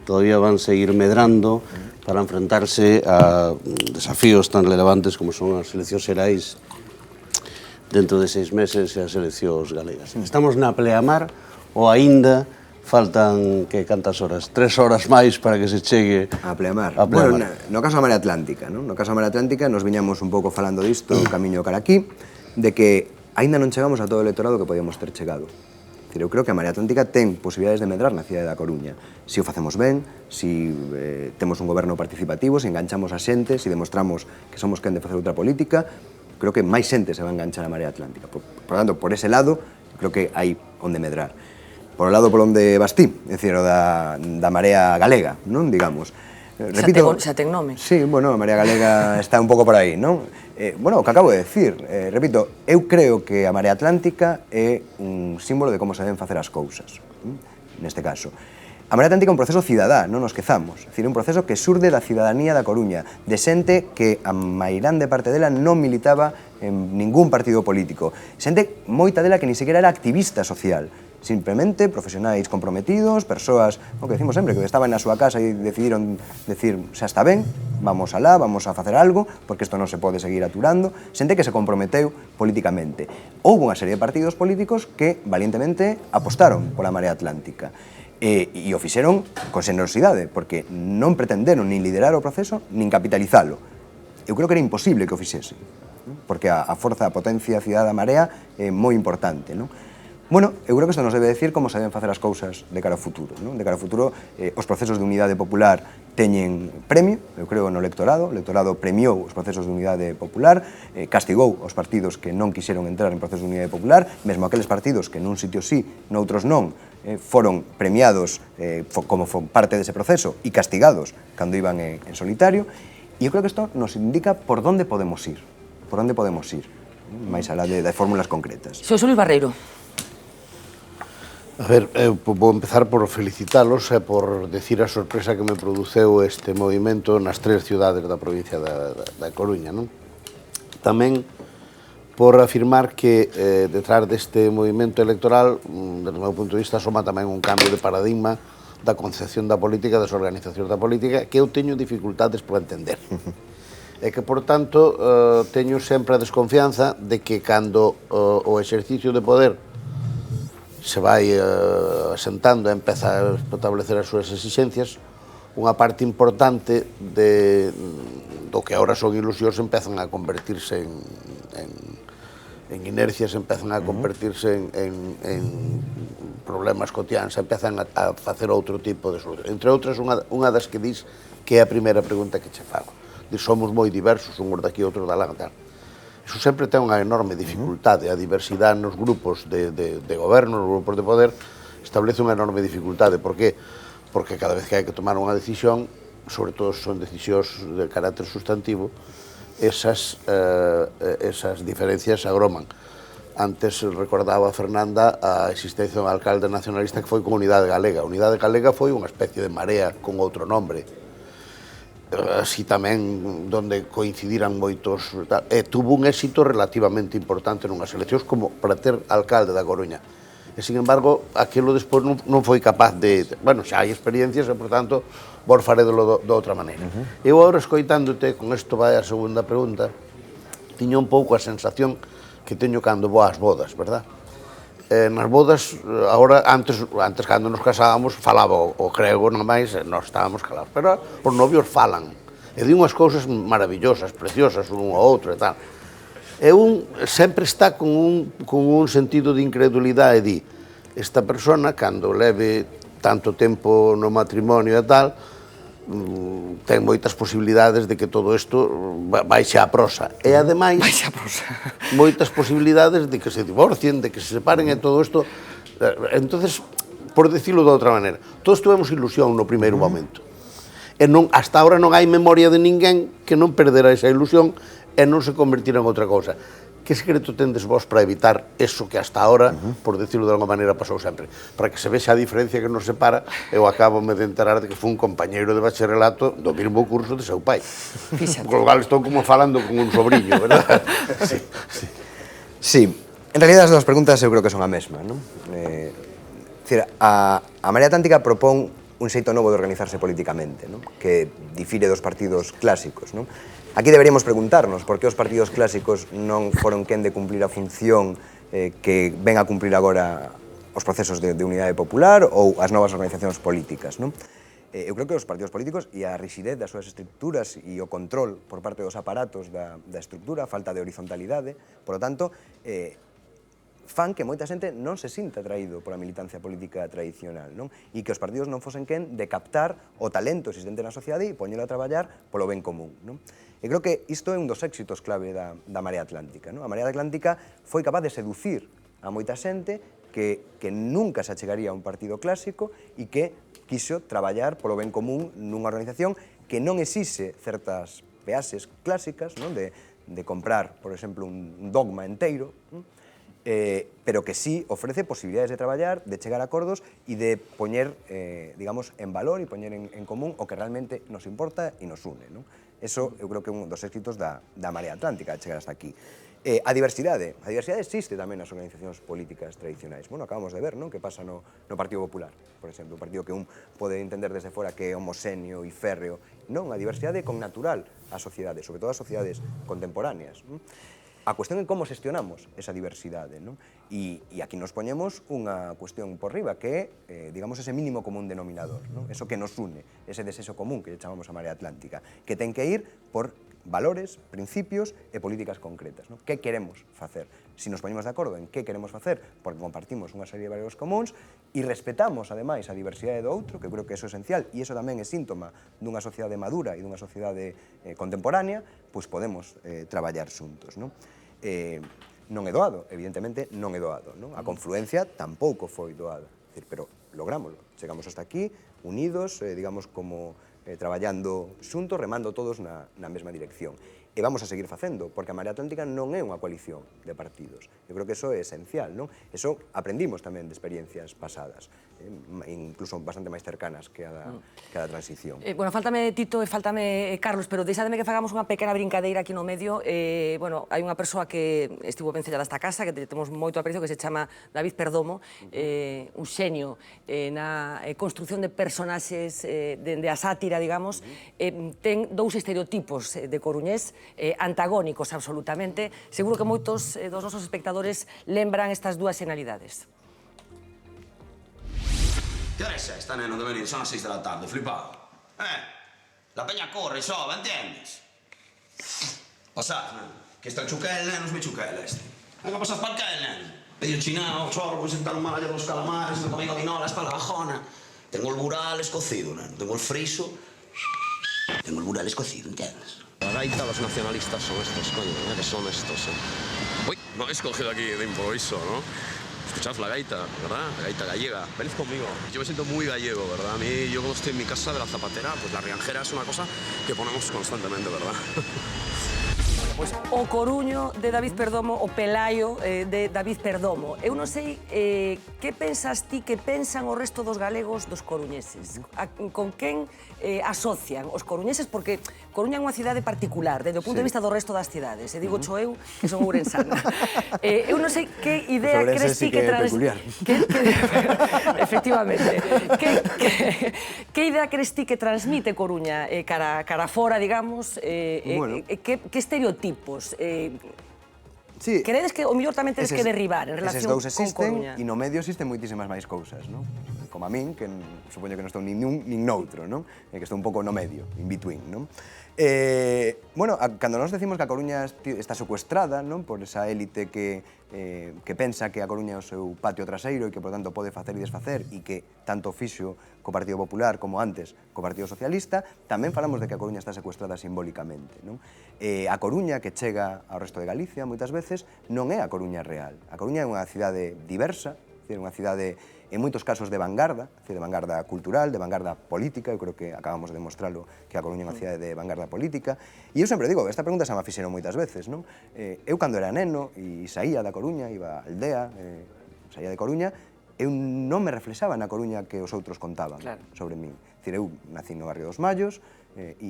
todavía van seguir medrando para enfrentarse a desafíos tan relevantes como son as eleccións xerais dentro de 6 meses e as eleccións galegas. Estamos na pleamar ou aínda faltan que cantas horas? 3 horas máis para que se chegue
a pleamar.
Bueno,
no caso da Marea Atlántica, non? No caso da Marea Atlántica nos viñamos un pouco falando disto, o camiño cara aquí, de que aínda non chegamos a todo o electorado que podíamos ter chegado. Eu creo que a Marea Atlántica ten posibilidades de medrar na cidade da Coruña. Se o facemos ben, se temos un goberno participativo, se enganchamos a xente, se demostramos que somos quen de facer outra política, creo que máis xente se va a enganchar a Marea Atlántica. Por tanto, por ese lado, creo que hai onde medrar. Por o lado por onde vas ti, é dicir, o da Marea Galega, non? Digamos.
Repito, xa ten nome.
Sí, bueno, a Marea Galega está un pouco por aí, non? Bueno, o que acabo de decir, repito, eu creo que a Marea Atlántica é un símbolo de como se deben facer as cousas, neste caso. A Marea Atlántica é un proceso cidadá, non nos quezamos, é dicir, un proceso que surde da cidadanía da Coruña, de xente que a mairande parte dela non militaba en ningún partido político, xente moita dela que ni sequera era activista social, simplemente profesionais comprometidos, persoas, o que decimos sempre, que estaban na súa casa e decidiron decir, xa está ben, vamos alá, vamos a facer algo, porque isto non se pode seguir aturando, xente que se comprometeu políticamente. Houve unha serie de partidos políticos que valientemente apostaron pola Marea Atlántica. E o fixeron con xenerosidade, porque non pretenderon nin liderar o proceso, nin capitalizalo. Eu creo que era imposible que o fixese, porque a forza, a potencia, a cidade da Marea é moi importante, non? Bueno, eu creo que isto nos debe decir como se deben facer as cousas de cara ao futuro, non? De cara ao futuro, os procesos de unidade popular teñen premio, eu creo, no electorado. O electorado premiou os procesos de unidade popular, castigou os partidos que non quixeron entrar en procesos de unidade popular, mesmo aqueles partidos que nun sitio sí, noutros non, foron premiados como parte dese proceso e castigados cando iban en solitario. E eu creo que isto nos indica por onde podemos ir, máis alá de fórmulas concretas.
Xosé Luis Barreiro.
A ver, eu vou empezar por felicitalos e por decir a sorpresa que me produceu este movimento nas 3 ciudades da provincia da Coruña, non? Tamén por afirmar que detrás deste movimento electoral, desde o meu punto de vista, soma tamén un cambio de paradigma da concepción da política, das organizacións da política, que eu teño dificultades por entender. E que, por tanto, teño sempre a desconfianza de que cando o exercicio de poder se vai asentando e empeza a establecer as súas exixencias, unha parte importante do que ahora son ilusións empezan a convertirse en inercias, empezan a convertirse en problemas cotiáns, empezan a facer outro tipo de solución. Entre outras, unha das que dis que é a primeira pregunta que che fago. Somos moi diversos, uns daqui, outros da lá, tal. Iso sempre ten unha enorme dificultade. A diversidade nos grupos de goberno, nos grupos de poder, establece unha enorme dificultade. Por qué? Porque cada vez que hai que tomar unha decisión, sobre todo son decisións de carácter sustantivo, esas diferencias se agroman. Antes recordaba a Fernanda a existencia dun alcalde nacionalista que foi con Unidade Galega. A Unidade Galega foi unha especie de marea con outro nombre. Así tamén donde coincidiran moitos, e tuvo un éxito relativamente importante nunhas eleccións como para ter alcalde da Coruña. E, sin embargo, aquilo despois non foi capaz de... Bueno, xa hai experiencias e, por tanto, vos farédolo de outra maneira. Eu agora, escoitándote, con isto vai a segunda pregunta, tiña un pouco a sensación que teño cando vou ás bodas, verdad? Nas bodas, agora, antes cando nos casábamos, falaba o crego, non máis, nós estábamos calados. Pero os novios falan, e di unhas cousas maravillosas, preciosas, un ao outro e tal. E un sempre está con un sentido de incredulidade e di, esta persona, cando leve tanto tempo no matrimonio e tal, ten moitas posibilidades de que todo isto baixe a prosa. E, ademais, moitas posibilidades de que se divorcien, de que se separen e todo isto. Entonces, por decirlo de outra maneira, todos tuvemos ilusión no primeiro momento. E hasta ahora non hai memoria de ninguén que non perdera esa ilusión e non se convertira en outra cousa. Que secreto tendes vos para evitar eso que hasta ahora, por decirlo de alguma maneira, pasou sempre? Para que se vexa a diferencia que nos separa, eu acabo-me de enterar de que foi un compañeiro de bacharelato do mesmo curso de seu pai. Con lo cual estou como falando con un sobrinho, verdad?
Sí, en realidad as dúas preguntas eu creo que son a mesma, non? A Marea Atlántica propón un xeito novo de organizarse políticamente, non? Que difire dos partidos clásicos, non? Aquí deberíamos preguntarnos por que os partidos clásicos non foron quen de cumplir a función que ven a cumplir agora os procesos de unidade popular ou as novas organizacións políticas, non? Eu creo que os partidos políticos e a rixidez das súas estructuras e o control por parte dos aparatos da estructura, a falta de horizontalidade, por lo tanto, fan que moita xente non se sinta atraído pola militancia política tradicional, non? E que os partidos non fosen quen de captar o talento existente na sociedade e poñelo a traballar polo ben común, non? E creo que isto é un dos éxitos clave da Marea Atlántica, non? A Marea Atlántica foi capaz de seducir a moita xente que nunca se achegaría a un partido clásico e que quiso traballar polo ben común nunha organización que non exixe certas peaxes clásicas, non? De comprar, por exemplo, un dogma enteiro, non? Pero que sí ofrece posibilidades de traballar, de chegar a acordos e de poñer, digamos, en valor e poñer en común o que realmente nos importa e nos une, non? Eso eu creo que é un dos éxitos da Marea Atlántica, de chegar hasta aquí. A diversidade existe tamén nas organizacións políticas tradicionais. Bueno, acabamos de ver, non? Que pasa no Partido Popular, por exemplo, un partido que un pode entender desde fora que é homoxéneo e férreo. Non, a diversidade é con natural a sociedade, sobre todo as sociedades contemporáneas. A cuestión é como xestionamos esa diversidade, non? E aquí nos poñemos unha cuestión por riba, que é, digamos, ese mínimo común denominador, non? Eso que nos une, ese desexo común que chamamos a Marea Atlántica, que ten que ir por valores, principios e políticas concretas, non? Que queremos facer? Si nos poñemos de acordo en que queremos facer, porque compartimos unha serie de valores comuns e respetamos, ademais, a diversidade do outro, que creo que iso é esencial, e iso tamén é síntoma dunha sociedade madura e dunha sociedade contemporánea, pois podemos traballar xuntos, non? Non é doado, evidentemente non é doado, non? A confluencia tampouco foi doada, pero lográmoslo, chegamos hasta aquí, unidos, digamos, como traballando xuntos, remando todos na mesma dirección. E vamos a seguir facendo, porque a Marea Atlántica non é unha coalición de partidos. Eu creo que iso é esencial, non? Iso aprendimos tamén de experiencias pasadas, incluso bastante máis cercanas que a da transición.
Bueno, faltame Tito e faltame Carlos, pero deixademe que fagamos unha pequena brincadeira aquí no medio. Bueno, hai unha persoa que estivo vencellada esta casa, que temos moito aprecio, que se chama David Perdomo, un xenio na construción de personaxes, dende a sátira, digamos. Ten dous estereotipos de coruñés antagónicos absolutamente. Seguro que moitos dos nosos espectadores lembran estas dúas xenalidades.
¿Qué hora es esta, neno, de venir? Son las 6 de la tarde, flipado. La peña corre, soba, ¿entiendes? Pasad, neno. Que está el chuquel, neno, es mi chuquel este. Venga, pasad para el neno. Medio chinao, chorro, voy a sentar un mal ayer los calamares, me comí godinolas para la bajona. Tengo el bural escocido, neno. Tengo el friso. Tengo el bural escocido, ¿entiendes? La gaita, los nacionalistas son estos, coño, que son estos, Uy, no he escogido aquí de improviso, ¿no? Escuchad la gaita, ¿verdad? La gaita gallega. Venid conmigo. Yo me siento muy gallego, ¿verdad? A mí, yo cuando estoy en mi casa de la zapatera, pues la rianjera es una cosa que ponemos constantemente, ¿verdad?
Pois o Coruño de David Perdomo, o Pelaio de David Perdomo. Eu non sei que pensas ti, que pensan o resto dos galegos dos coruñeses. Con quen asocian os coruñeses? Porque Coruña é unha cidade particular, desde o punto de vista do resto das cidades. E digo cho eu, que son ourensana. Eu non sei que idea crees ti que efectivamente. Que idea crees ti que transmite Coruña cara fora, digamos? Que estereotipos? Credes que o mellor tamén tedes que derribar en relación con Coruña?
Eses dous existen e no medio existen moitísimas máis cousas, non? Como a min, que supoño que non estou nin nun nin noutro, non? Que estou un pouco no medio, in between, non? Bueno, cando nos decimos que a Coruña está secuestrada, non? Por esa élite que pensa que a Coruña é o seu patio traseiro e que, por tanto, pode facer e desfacer e que tanto fixo co Partido Popular como antes co Partido Socialista, tamén falamos de que a Coruña está secuestrada simbólicamente, non? A Coruña, que chega ao resto de Galicia, moitas veces, non é a Coruña real. A Coruña é unha cidade diversa, unha cidade en moitos casos de vanguarda cultural, de vanguarda política. Eu creo que acabamos de demostralo, que a Coruña é unha cidade de vanguarda política. E eu sempre digo, esta pregunta se me fixeron moitas veces, non? Eu, cando era neno e saía da Coruña, iba á aldea, saía de Coruña, eu non me reflexaba na Coruña que os outros contaban sobre min. Eu nací no barrio dos Mallos,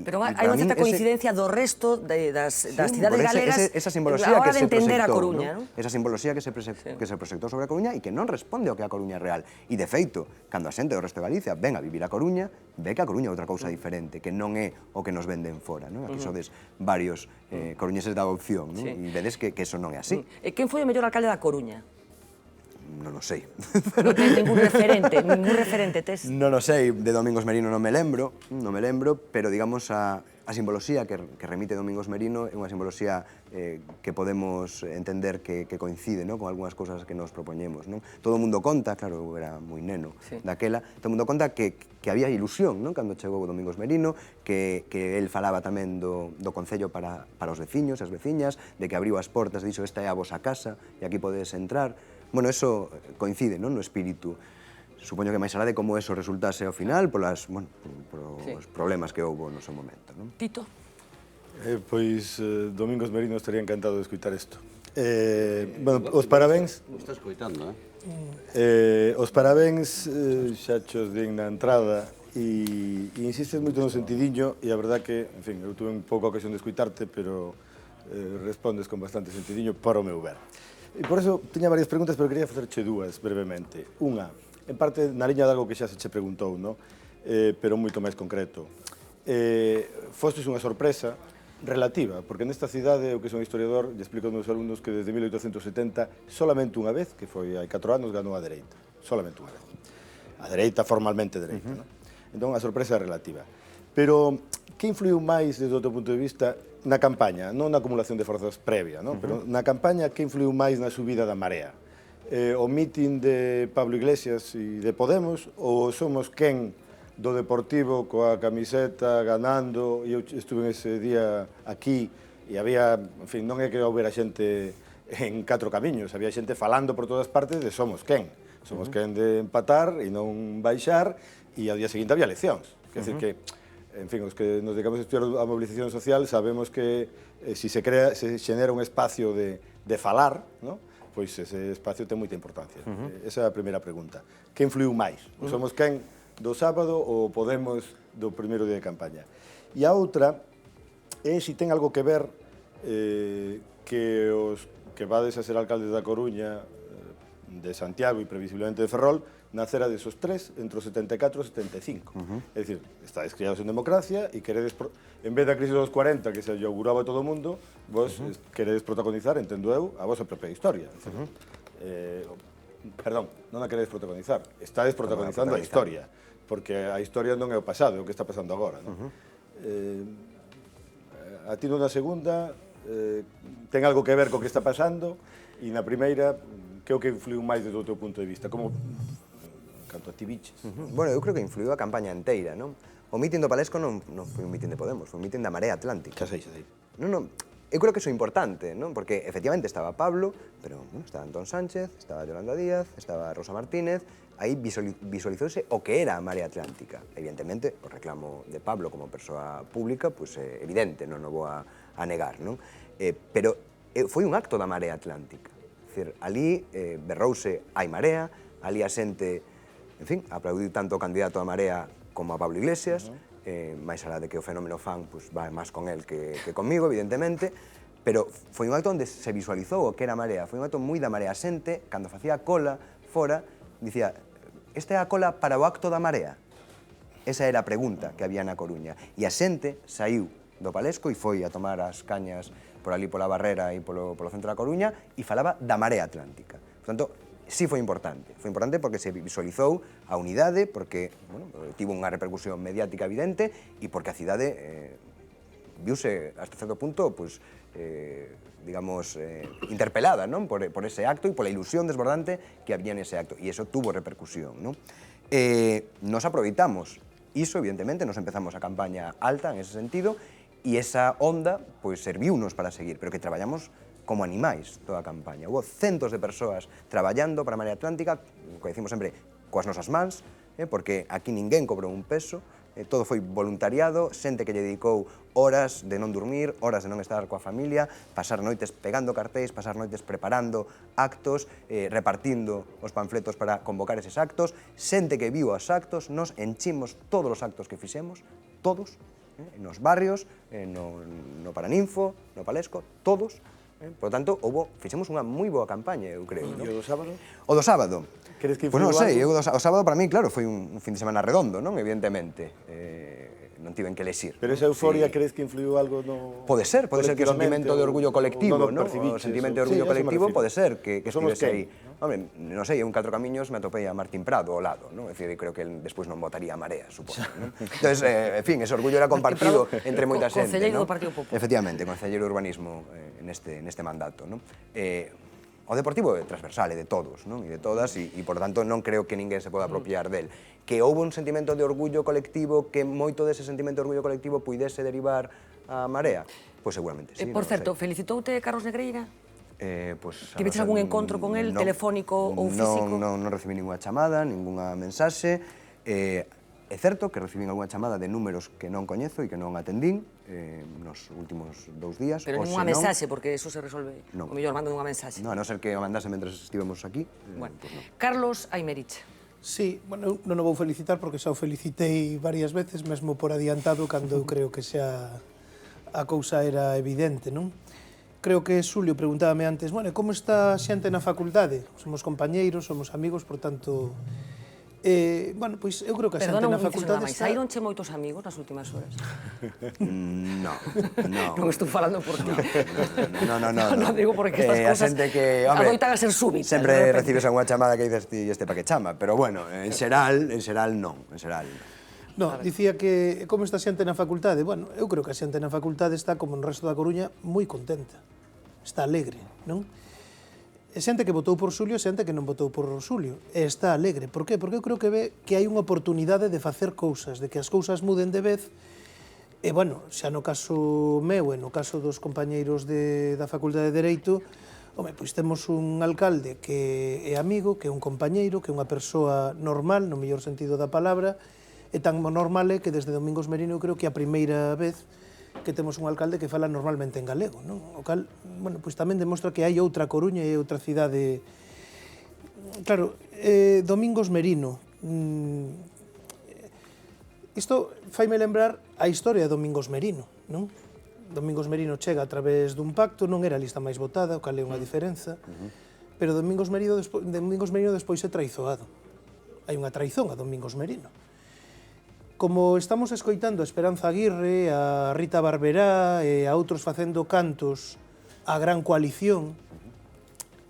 pero hai unha certa coincidencia do resto das cidades galegas
esa simbología
que se proxectou,
esa simbología que se proxectou sobre a Coruña e que non responde ao que é a Coruña real. E, de feito, cando a xente do resto de Galicia ven a vivir a Coruña, ve que a Coruña é outra cousa diferente, que non é o que nos venden fora. Aquí sodes varios coruñeses da adopción, e vedes que eso non é así.
Quen foi o mellor alcalde da Coruña?
Non o sei.
Non tens ningún referente tes?
Non o sei, de Domingos Merino non me lembro, pero digamos a simboloxía que remite Domingos Merino é unha simboloxía que podemos entender que coincide con algunhas cousas que nos propoñemos. Todo o mundo conta, claro, eu era moi neno daquela, todo o mundo conta que había ilusión cando chegou Domingos Merino, que el falaba tamén do Concello para os veciños e as veciñas, de que abriu as portas e dixo esta é a vosa casa e aquí podedes entrar. Bueno, eso coincide no espírito. Supoño que máis alá de como eso resultase ao final polos problemas que houbo no seu momento.
Tito?
Pois Domingos Merino estaría encantado de escutar isto. Bueno, os parabéns.
Está escoitando,
Os parabéns xa chos din na entrada e insistes moito no sentidiño e a verdad que, en fin, eu tuve un pouco a ocasión de escuitarte, pero respondes con bastante sentidiño para o meu ver. E por eso tiña varias preguntas, pero quería facerche dúas brevemente. Unha, en parte na liña de algo que xa se che preguntou, pero moito máis concreto. Fostes unha sorpresa relativa, porque nesta cidade, eu que son historiador, lle explico aos meus alumnos que desde 1870 solamente unha vez, que foi hai 4 anos, ganou a dereita. Solamente unha vez. A dereita, formalmente dereita. Non? Entón, a sorpresa é relativa. Pero, que influiu máis, desde o teu punto de vista, na campaña? Non na acumulación de forzas previa, non? Pero na campaña, que influiu máis na subida da marea? O mitin de Pablo Iglesias e de Podemos, ou somos quen do Deportivo coa camiseta ganando, e eu estuve ese día aquí e había, en fin, non é que houbera xente en 4 camiños, había xente falando por todas partes de somos quen quen de empatar e non baixar, e ao día seguinte había eleccións. Quer dizer que, en fin, os que nos dedicamos a estudiar a mobilización social sabemos que se xenera un espacio de falar, ¿no? Pois ese espacio ten moita importancia. Esa é a primeira pregunta. Que influiu máis? Somos quen do sábado ou Podemos do primeiro día de campaña? E a outra é se ten algo que ver que os que vades a ser alcaldes da Coruña, de Santiago e previsiblemente de Ferrol, nacera desos tres entre os 74 e os 75. É dicir, estáis criados en democracia e queredes, en vez da crisis dos 40 que se auguraba a todo o mundo, vos queredes protagonizar, entendo eu, a vosa propia historia. Perdón, non a queredes protagonizar, estáis protagonizando a historia, porque a historia non é o pasado, é o que está pasando agora. A ti nunha segunda ten algo que ver co que está pasando, e na primeira, que é o que influiu máis desde o teu punto de vista? Como, canto a ti biches?
Bueno, eu creo que influiu a campaña inteira, non? O mitin do Palesco non foi un mitin de Podemos, foi un mitin da Marea Atlántica.
Xa sei.
Non, eu creo que iso é importante, non? Porque efectivamente estaba Pablo, pero estaba Antón Sánchez, estaba Yolanda Díaz, estaba Rosa Martínez, aí visualizouse o que era a Marea Atlántica. Evidentemente, o reclamo de Pablo como persoa pública, pois é evidente, non o vou a negar, non? Pero foi un acto da Marea Atlántica. Dicir, ali berrouse hai Marea, ali a xente, en fin, aplaudiu tanto o candidato a Marea como a Pablo Iglesias, máis alá de que o fenómeno fan vai máis con el que comigo, evidentemente, pero foi un acto onde se visualizou o que era a Marea, foi un acto moi da Marea. A xente, cando facía cola fora, dicía, esta é a cola para o acto da Marea? Esa era a pregunta que había na Coruña. E a xente saiu do Palesco e foi a tomar as cañas por ali pola Barrera e polo centro da Coruña e falaba da Marea Atlántica. Por tanto, sí foi importante porque se visualizou a unidade, porque tivo unha repercusión mediática evidente e porque a cidade viuse hasta certo punto, digamos, interpelada, non? Por ese acto e pola ilusión desbordante que había nese acto, e iso tuvo repercusión, non? Nos aproveitamos iso, evidentemente, nos empezamos a campaña alta en ese sentido, e esa onda, pois, serviunos para seguir, pero que traballamos como animais toda a campaña. Hubo centos de persoas traballando para a Marea Atlántica, que decimos sempre, coas nosas mans, porque aquí ninguén cobrou un peso, todo foi voluntariado, xente que lle dedicou horas de non dormir, horas de non estar coa familia, pasar noites pegando cartéis, pasar noites preparando actos, repartindo os panfletos para convocar eses actos, xente que viu os actos, nos enchimos todos os actos que fixemos, todos, nos barrios, no Paraninfo, no Palesco, todos. Por lo tanto, fixemos unha moi boa campaña, eu creo.
E o do sábado?
O do sábado?
Crees que
Pois non
influiu
sei,
algo?
o sábado para mí, claro, foi un fin de semana redondo, non? Evidentemente. Non tiven que lexir.
Pero esa euforia, crees que influiu algo no...
Pode ser que o sentimento de orgullo colectivo, non? O sentimento de orgullo colectivo pode ser que estivese aí. Hombre, non sei, un 4 camiños me atopei a Martín Prado ao lado, non? É dicir, creo que el despois non votaría a Marea, supoño, non? Entón, en fin, ese orgullo era compartido entre moita xente, non?
Concelleiro do Partido Popular.
Efectivamente, concelleiro de urbanismo neste mandato, non? O Deportivo é transversal, é de todos, non? E de todas, e, por tanto, non creo que ninguén se poda apropiar del. Que houve un sentimento de orgullo colectivo, que moito dese sentimento de orgullo colectivo puidese derivar a Marea? Pois seguramente sí.
Por certo, felicitoute Carlos Negreira?
Tiveches
algún encontro con el, telefónico ou físico?
Non recibí ninguna chamada, ninguna mensaxe. É certo que recibín algunha chamada de números que non coñezo e que non atendín nos últimos 2 días.
Pero ninguna mensaxe, porque eso se resolve. O mellor mando unha mensaxe.
Non, a non ser que o mandase mentre estivemos aquí.
Bueno, Carlos Aymerich.
Sí, bueno, non o vou felicitar porque xa o felicitei varias veces, mesmo por adiantado, cando eu creo que xa a cousa era evidente, non? Creo que Xulio preguntábame antes, bueno, como está a xente na facultade? Somos compañeiros, somos amigos, por tanto, Bueno, pois eu creo que a xente
Perdona
na
un inciso nada
facultade
máis.
está...
Saíronche moitos amigos nas últimas horas?
No, no.
Non estou falando por ti.
No.
Non digo porque estas
A
cousas
xente que, home,
adoitan a ser súbitas. de
sempre
repente.
recibes unha chamada que dices ti este pa que chama, pero bueno, en xeral non, en xeral non.
No, dicía que como está a xente na facultade? Bueno, eu creo que a xente na facultade está, como no resto da Coruña, moi contenta. Está alegre, non? É xente que votou por Xulio e xente que non votou por Xulio. E está alegre. Por qué? Porque eu creo que ve que hai unha oportunidade de facer cousas, de que as cousas muden de vez. E, bueno, xa no caso meu e no caso dos compañeiros da Facultade de Dereito, home, pois temos un alcalde que é amigo, que é un compañeiro, que é unha persoa normal, no mellor sentido da palabra, e tan normal é que desde Domingos Merino eu creo que é a primeira vez que temos un alcalde que fala normalmente en galego, non? O cal, bueno, pois tamén demostra que hai outra Coruña e outra cidade. Claro, Domingos Merino. Isto faime lembrar a historia de Domingos Merino, non? Domingos Merino chega a través dun pacto, non era a lista máis votada, o cal é unha diferenza, pero Domingos Merino despois é traizoado. Hai unha traizón a Domingos Merino. Como estamos escoitando a Esperanza Aguirre, a Rita Barberá e a outros facendo cantos á gran coalición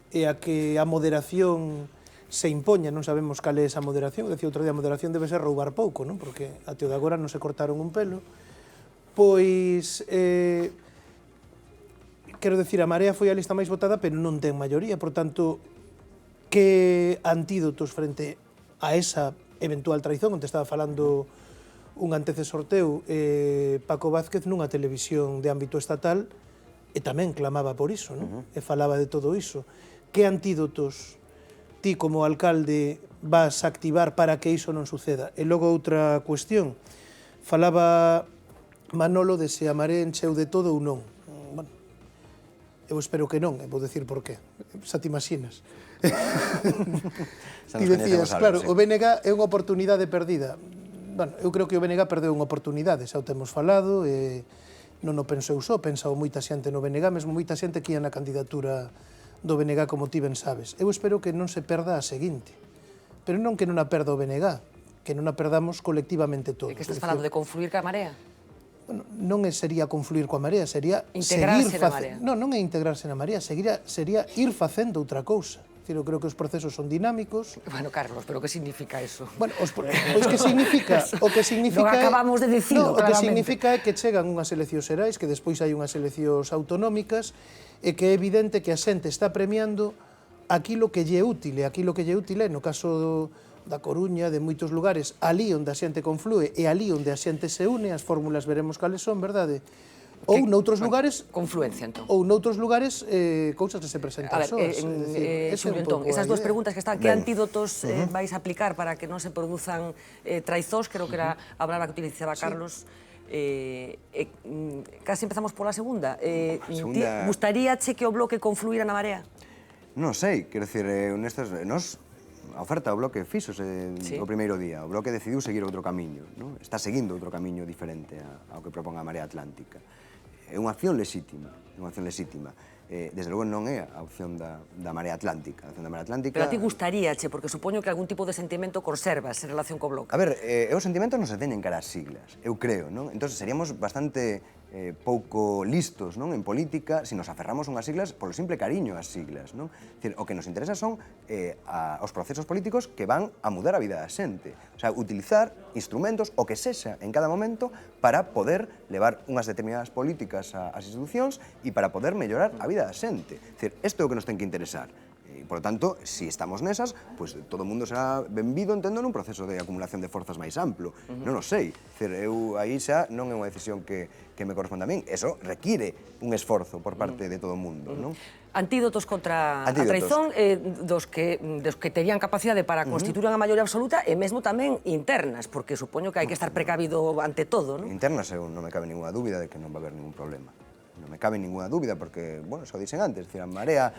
e a que a moderación se impoña, non sabemos cal é esa moderación, decía outro día, a moderación debe ser roubar pouco, non? Porque até o de agora non se cortaron un pelo. Pois, quero decir, a Marea foi a lista máis votada, pero non ten maioría, por tanto, que antídotos frente a esa eventual traizón, onde estaba falando un antecesor teu, Paco Vázquez, nunha televisión de ámbito estatal, e tamén clamaba por iso, non? E falaba de todo iso. Que antídotos ti como alcalde vas a activar para que iso non suceda? E logo outra cuestión, falaba Manolo de se a Marea encheu de todo ou non. Bueno, eu espero que non, e vou decir por qué. Xa ti imaginas. Ti decías, claro, o BNG é unha oportunidade perdida. Bueno, eu creo que o BNG perdeu unha oportunidade, xa o temos falado, e non o pensou só, pensou moita xente no BNG, mesmo moita xente que ia na candidatura do BNG, como ti ben sabes. Eu espero que non se perda a seguinte, pero non que non a perda o BNG, que non a perdamos colectivamente todos.
E que estás falando de confluir ca Marea?
Bueno, non sería confluir coa Marea, sería
integrarse na Marea.
Non é integrarse na Marea, sería ir facendo outra cousa. Eu creo que os procesos son dinámicos.
Bueno, Carlos, pero que significa eso?
Bueno, pois que significa, o que significa
non acabamos de dicilo,
claramente. O que
claramente.
significa é que chegan unhas eleccións xerais, que despois hai unhas eleccións autonómicas, e que é evidente que a xente está premiando aquilo que lle é útil, e aquilo que lle é útil é, no caso da Coruña, de moitos lugares, ali onde a xente conflúe e ali onde a xente se une, as fórmulas veremos cales son, verdade? Ou noutros lugares...
Confluencia, entón.
Ou noutros lugares, cousas que se presentan
A ver, Xulio, entón, esas dúas preguntas que están, que antídotos vais a aplicar para que non se produzan traizós, creo que era a palabra que utilizaba Carlos, casi empezamos pola segunda. Gustaríache que o Bloque confluíra na Marea?
Non sei, quero dicir, nos a oferta do Bloque fíxose o primeiro día. O Bloque decidiu seguir outro camiño, non? Está seguindo outro camiño diferente ao que propón a Marea Atlántica. É unha acción lexítima, desde logo non é a opción da Marea Atlántica. A opción da Marea Atlántica...
Pero a ti gustaríache, porque supoño que algún tipo de sentimento conservas en relación co Bloque.
A ver, os sentimentos non se teñen cara as siglas, eu creo, non? Entón, seríamos bastante pouco listos, non? En política, se nos aferramos unhas siglas polo simple cariño ás siglas, non? Dicir, o que nos interesa son os procesos políticos que van a mudar a vida da xente. O sea, utilizar instrumentos, o que sexa en cada momento, para poder levar unhas determinadas políticas ás institucións e para poder mellorar a vida da xente. Dicir, isto é o que nos ten que interesar. Por lo tanto, si estamos nesas, pues todo o mundo será benvido, entendo, nun proceso de acumulación de forzas máis amplo. Non o sei. Eu aí xa non é unha decisión que me corresponde a min. Eso require un esforzo por parte de todo o mundo, non?
Antídotos contra a traizón dos que terían capacidade para constituir unha maioría absoluta e mesmo tamén internas, porque supoño que hai que estar precavido ante todo, non?
Internas, non me cabe ninguna dúbida de que non va a haber ningún problema. Non me cabe ninguna dúbida, porque, bueno, xa o dixen antes, na Marea,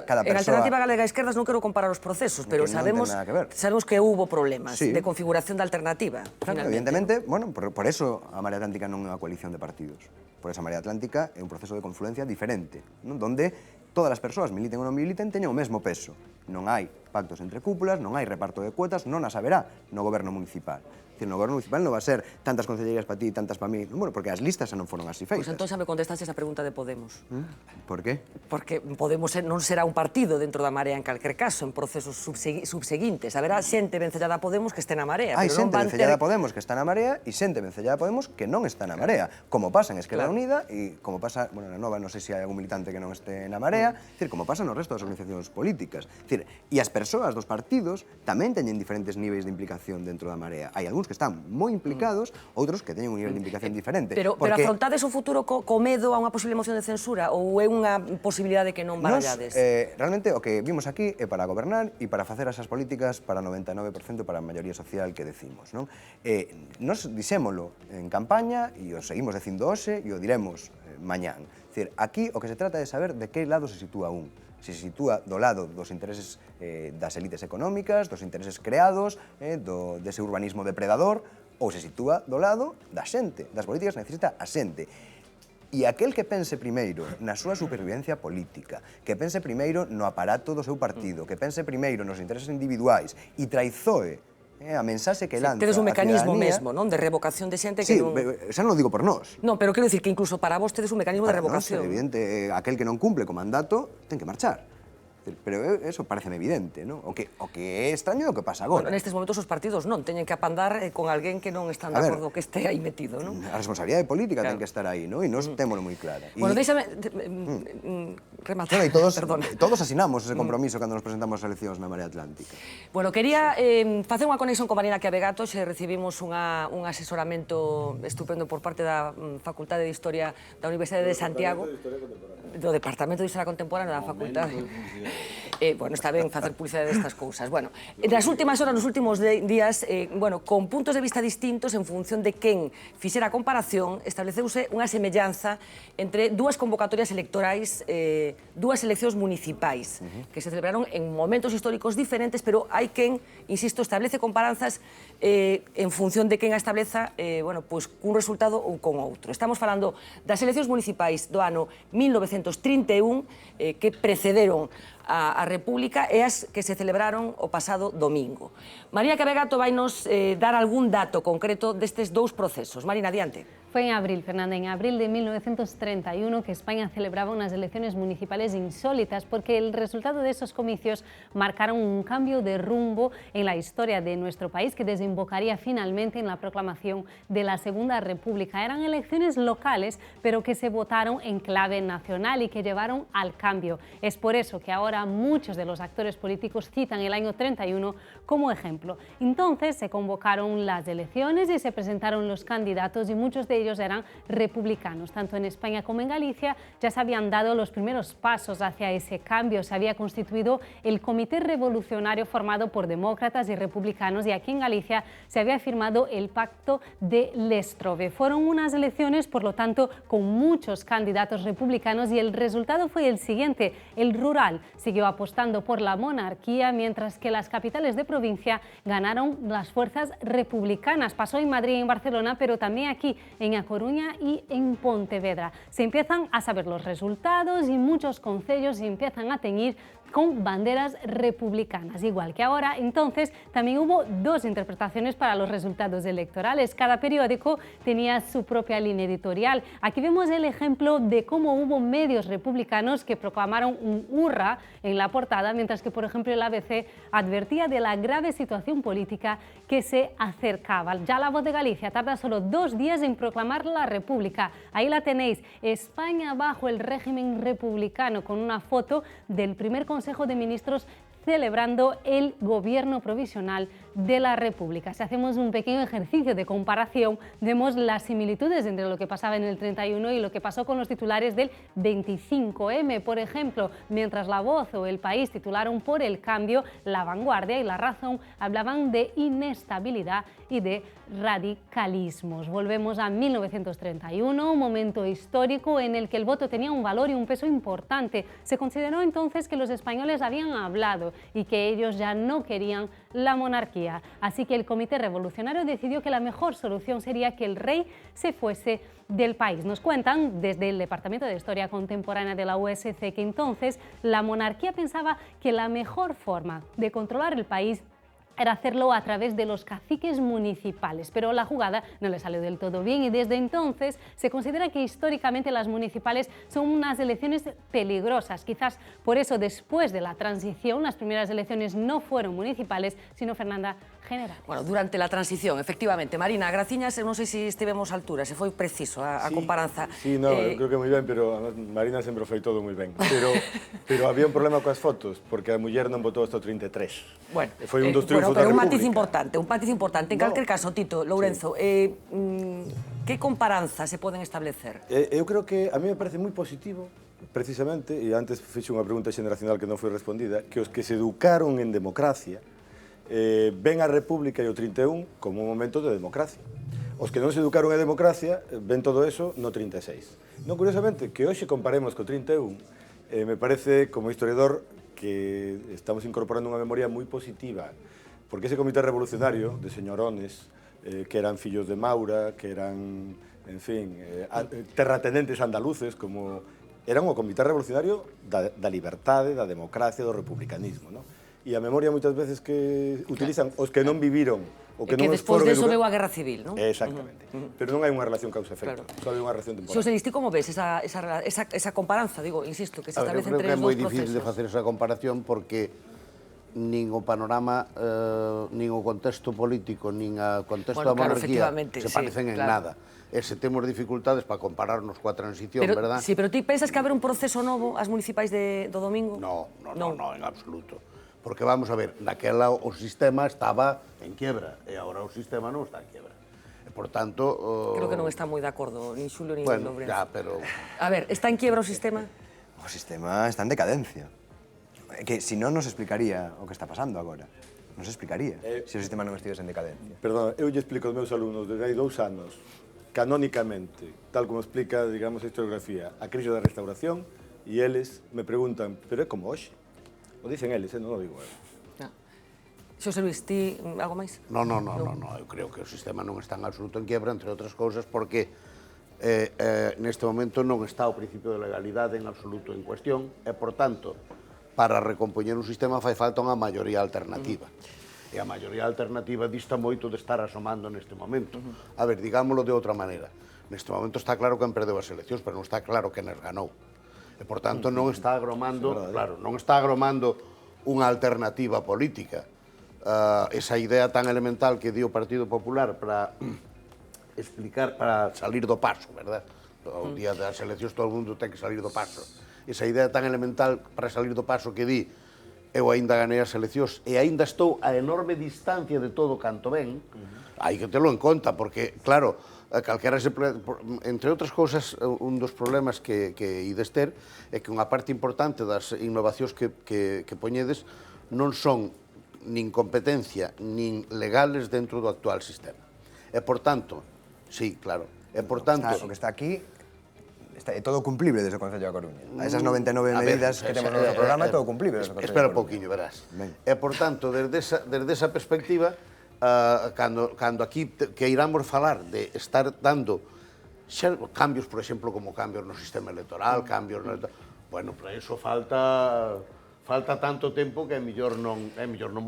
cada persoa...
En Alternativa Galega e Esquerdas non quero comparar os procesos, pero sabemos que houbo problemas de configuración da alternativa.
Evidentemente, bueno, por eso a Marea Atlántica non é unha coalición de partidos. Por eso a Marea Atlántica é un proceso de confluencia diferente, donde todas as persoas, militen ou non militen, teñen o mesmo peso. Non hai pactos entre cúpulas, non hai reparto de cuotas, non as haberá no goberno municipal. No goberno municipal non va a ser tantas concellerías para ti, tantas para mí, bueno, porque as listas xa non foron así feitas.
Pois entón xa me contestaste esa pregunta de Podemos.
Por qué?
Porque Podemos non será un partido dentro da Marea en calquer caso, en procesos subseguintes. Haberá xente vencellada a Podemos que este na Marea.
Hai
pero non
xente
van
vencellada a Podemos que está na Marea e xente vencellada a Podemos que non está na Marea, como pasa en Esquerda Unida e como pasa, bueno, na Nova non sei se hai algún militante que non este na Marea, como pasa no resto das organizacións políticas. E as persoas dos partidos tamén teñen diferentes niveis de implicación dentro da Marea. Hai algúns que están moi implicados, outros que teñen un nivel de implicación diferente.
Pero afrontades o futuro co medo a unha posible moción de censura ou é unha posibilidade que non barallades?
Realmente o que vimos aquí é para gobernar e para facer esas políticas para 99% para a maioría social que decimos. Nos dixémolo en campaña e o seguimos dicindo hoxe e o diremos mañán. Aquí o que se trata é saber de que lado se sitúa un. Se sitúa do lado dos intereses das élites económicas, dos intereses creados, dese urbanismo depredador, ou se sitúa do lado da xente, das políticas que necesita a xente. E aquel que pense primeiro na súa supervivencia política, que pense primeiro no aparato do seu partido, que pense primeiro nos intereses individuais e traizoe a mensaxe que lanza a
tedes un mecanismo
ciudadanía,
mesmo, non? De revocación de xente que
sí,
non...
xa non o digo por nós.
Non, pero quero dicir que incluso para vos tedes un mecanismo de
Para nós,
revocación.
evidente, aquel que non cumple co mandato ten que marchar. Pero eso pareceme evidente, non? O que é extraño é o que pasa agora.
Bueno, nestes momentos os partidos non, teñen que apandar con alguén que non están de acordo que este aí metido, non?
A responsabilidade política ten que estar aí, non? E nós témolo moi clara.
Bueno, déxame rematar.
E todos asinamos ese compromiso cando nos presentamos as eleccións na Marea Atlántica.
Bueno, quería facer unha conexión con Marina Chiavegato, xe recibimos un asesoramento estupendo por parte da Facultade de Historia da Universidade de Santiago, do Departamento de Historia Contemporánea da Facultade. Bueno, está ben facer publicidade destas cousas. Bueno, nas últimas horas, nos últimos días, bueno, con puntos de vista distintos en función de quen fixera a comparación, estableceuse unha semellanza entre dúas convocatorias electorais, dúas eleccións municipais, que se celebraron en momentos históricos diferentes, pero hai quen, insisto, establece comparanzas en función de quen a estableza, bueno, pois cun resultado ou con outro. Estamos falando das eleccións municipais do ano 1931, que precederon a República e as que se celebraron o pasado domingo. Marina Chiavegato vai nos dar algún dato concreto destes dous procesos. Marina, adiante.
Fue en abril, Fernanda, en abril de 1931 que España celebraba unas elecciones municipales insólitas porque el resultado de esos comicios marcaron un cambio de rumbo en la historia de nuestro país que desembocaría finalmente en la proclamación de la Segunda República. Eran elecciones locales, pero que se votaron en clave nacional y que llevaron al cambio. Es por eso que ahora muchos de los actores políticos citan el año 31 como ejemplo. Entonces se convocaron las elecciones y se presentaron los candidatos y muchos de ellos eran republicanos. Tanto en España como en Galicia ya se habían dado los primeros pasos hacia ese cambio. Se había constituido el Comité Revolucionario formado por demócratas y republicanos y aquí en Galicia se había firmado el Pacto de Lestrove. Fueron unas elecciones, por lo tanto, con muchos candidatos republicanos y el resultado fue el siguiente. El rural siguió apostando por la monarquía, mientras que las capitales de provincia ganaron las fuerzas republicanas. Pasó en Madrid y en Barcelona, pero también aquí en A Coruña y en Pontevedra. Se empiezan a saber los resultados y muchos concellos se empiezan a teñir con banderas republicanas, igual que ahora. Entonces también hubo dos interpretaciones para los resultados electorales. Cada periódico tenía su propia línea editorial. Aquí vemos el ejemplo de cómo hubo medios republicanos que proclamaron un hurra en la portada, mientras que, por ejemplo, el ABC advertía de la grave situación política que se acercaba. Ya La Voz de Galicia tarda solo 2 días en proclamar la República. Ahí la tenéis, España bajo el régimen republicano, con una foto del primer Consejo de Ministros celebrando el gobierno provisional de la República. Si hacemos un pequeño ejercicio de comparación, vemos las similitudes entre lo que pasaba en el 31 y lo que pasó con los titulares del 25M. Por ejemplo, mientras La Voz o El País titularon por el cambio, La Vanguardia y La Razón hablaban de inestabilidad y de radicalismos. Volvemos a 1931, un momento histórico en el que el voto tenía un valor y un peso importante. Se consideró entonces que los españoles habían hablado y que ellos ya no querían la monarquía. historia. Así que el Comité Revolucionario decidió que la mejor solución sería que el rey se fuese del país. Nos cuentan desde el Departamento de Historia Contemporánea de la USC que entonces la monarquía pensaba que la mejor forma de controlar el país era hacerlo a través de los caciques municipales, pero la jugada no le salió del todo bien y desde entonces se considera que históricamente las municipales son unas elecciones peligrosas. Quizás por eso después de la transición las primeras elecciones no fueron municipales, sino, Fernanda, generales.
Bueno, durante la transición, efectivamente. Marina, graciñas, non sei se estivemos a altura, se foi preciso a comparanza.
Sí, no, creo que moi ben, pero Marina sempre foi todo moi ben. Pero había un problema coas fotos, porque a muller non votou hasta o 33.
Bueno,
foi un dos triunfos
pero
da
un matiz
República.
un matiz importante. En calquer caso, Tito, Lourenzo, que comparanza se poden establecer?
Eu creo que a mí me parece moi positivo, precisamente, e antes fixe unha pregunta xeneracional que non foi respondida, que os que se educaron en democracia ven a República e o 31 como un momento de democracia. Os que non se educaron en democracia ven todo eso no 36. Non, curiosamente, que hoxe comparemos co 31, me parece, como historiador, que estamos incorporando unha memoria moi positiva, porque ese comité revolucionario de señorones que eran fillos de Maura, que eran, en fin, terratenentes andaluces, como eran o comité revolucionario da liberdade, da democracia, do republicanismo, non? E a memoria moitas veces que utilizan os que non viviron o que non
despois de eso veu a Guerra Civil, non?
Exactamente. Pero non hai unha relación causa-efecto, só hai unha relación temporal.
Xosé Luis, ti como ves esa comparanza, digo, insisto, que se establece entre os
dos procesos? Eu creo que é moi difícil de facer esa comparación porque nin o panorama, nin o contexto político, nin o contexto da monarquía se parecen en nada. E se temos dificultades para compararnos coa transición, verdad?
Sí, pero ti pensas que haber un proceso novo ás municipais do domingo?
No, en absoluto. Porque vamos a ver, naquela o sistema estaba en quiebra e agora o sistema non está en quiebra. E, por tanto...
Creo que non está moi de acordo, nin Xulio nin Lourenzo.
Bueno, ya, pero...
A ver, está en quiebra o sistema?
O sistema está en decadencia. Que si non nos explicaría o que está pasando agora. Non se explicaría se o sistema non estivese en decadencia.
Perdón, eu lle explico aos meus alumnos desde hai 2 anos, canónicamente, tal como explica, digamos, a historiografía, a crise da restauración, e eles me preguntan, pero é como hoxe? O dicen eles, non o digo eu.
Xosé Luis, ti algo máis?
Non, eu creo que o sistema non está en absoluto en quiebra, entre outras cousas, porque neste momento non está o principio de legalidade en absoluto en cuestión, e, por tanto, para recompoñer un sistema fai falta unha maioría alternativa. E a maioría alternativa dista moito de estar asomando neste momento. A ver, digámoslo de outra maneira. Neste momento está claro quen perdeu as eleccións, pero non está claro quen as ganou. E, por tanto, non está agromando, claro, non está agromando unha alternativa política. Esa idea tan elemental que dio o Partido Popular para explicar, para salir do paso, verdad? O día das eleccións todo o mundo ten que salir do paso. Esa idea tan elemental para salir do paso que di eu aínda ganei as eleccións e aínda estou a enorme distancia de todo canto ben, hai que telo en conta, porque, claro, entre outras cousas, un dos problemas que ides ter é que unha parte importante das innovacións que poñedes non son nin competencia nin legales dentro do actual sistema. E, por tanto, sí, claro, e, por tanto...
O que está aquí é todo cumplible desde o Concello da Coruña. A esas 99 medidas que temos no noso programa é todo cumplible desde o Concello da Coruña.
Espera un poquinho, verás. E, por tanto, desde esa perspectiva, cando aquí queiramos falar de estar dando cambios, por exemplo, como cambios no sistema electoral, cambios no... Bueno, para iso falta tanto tempo que é mellor non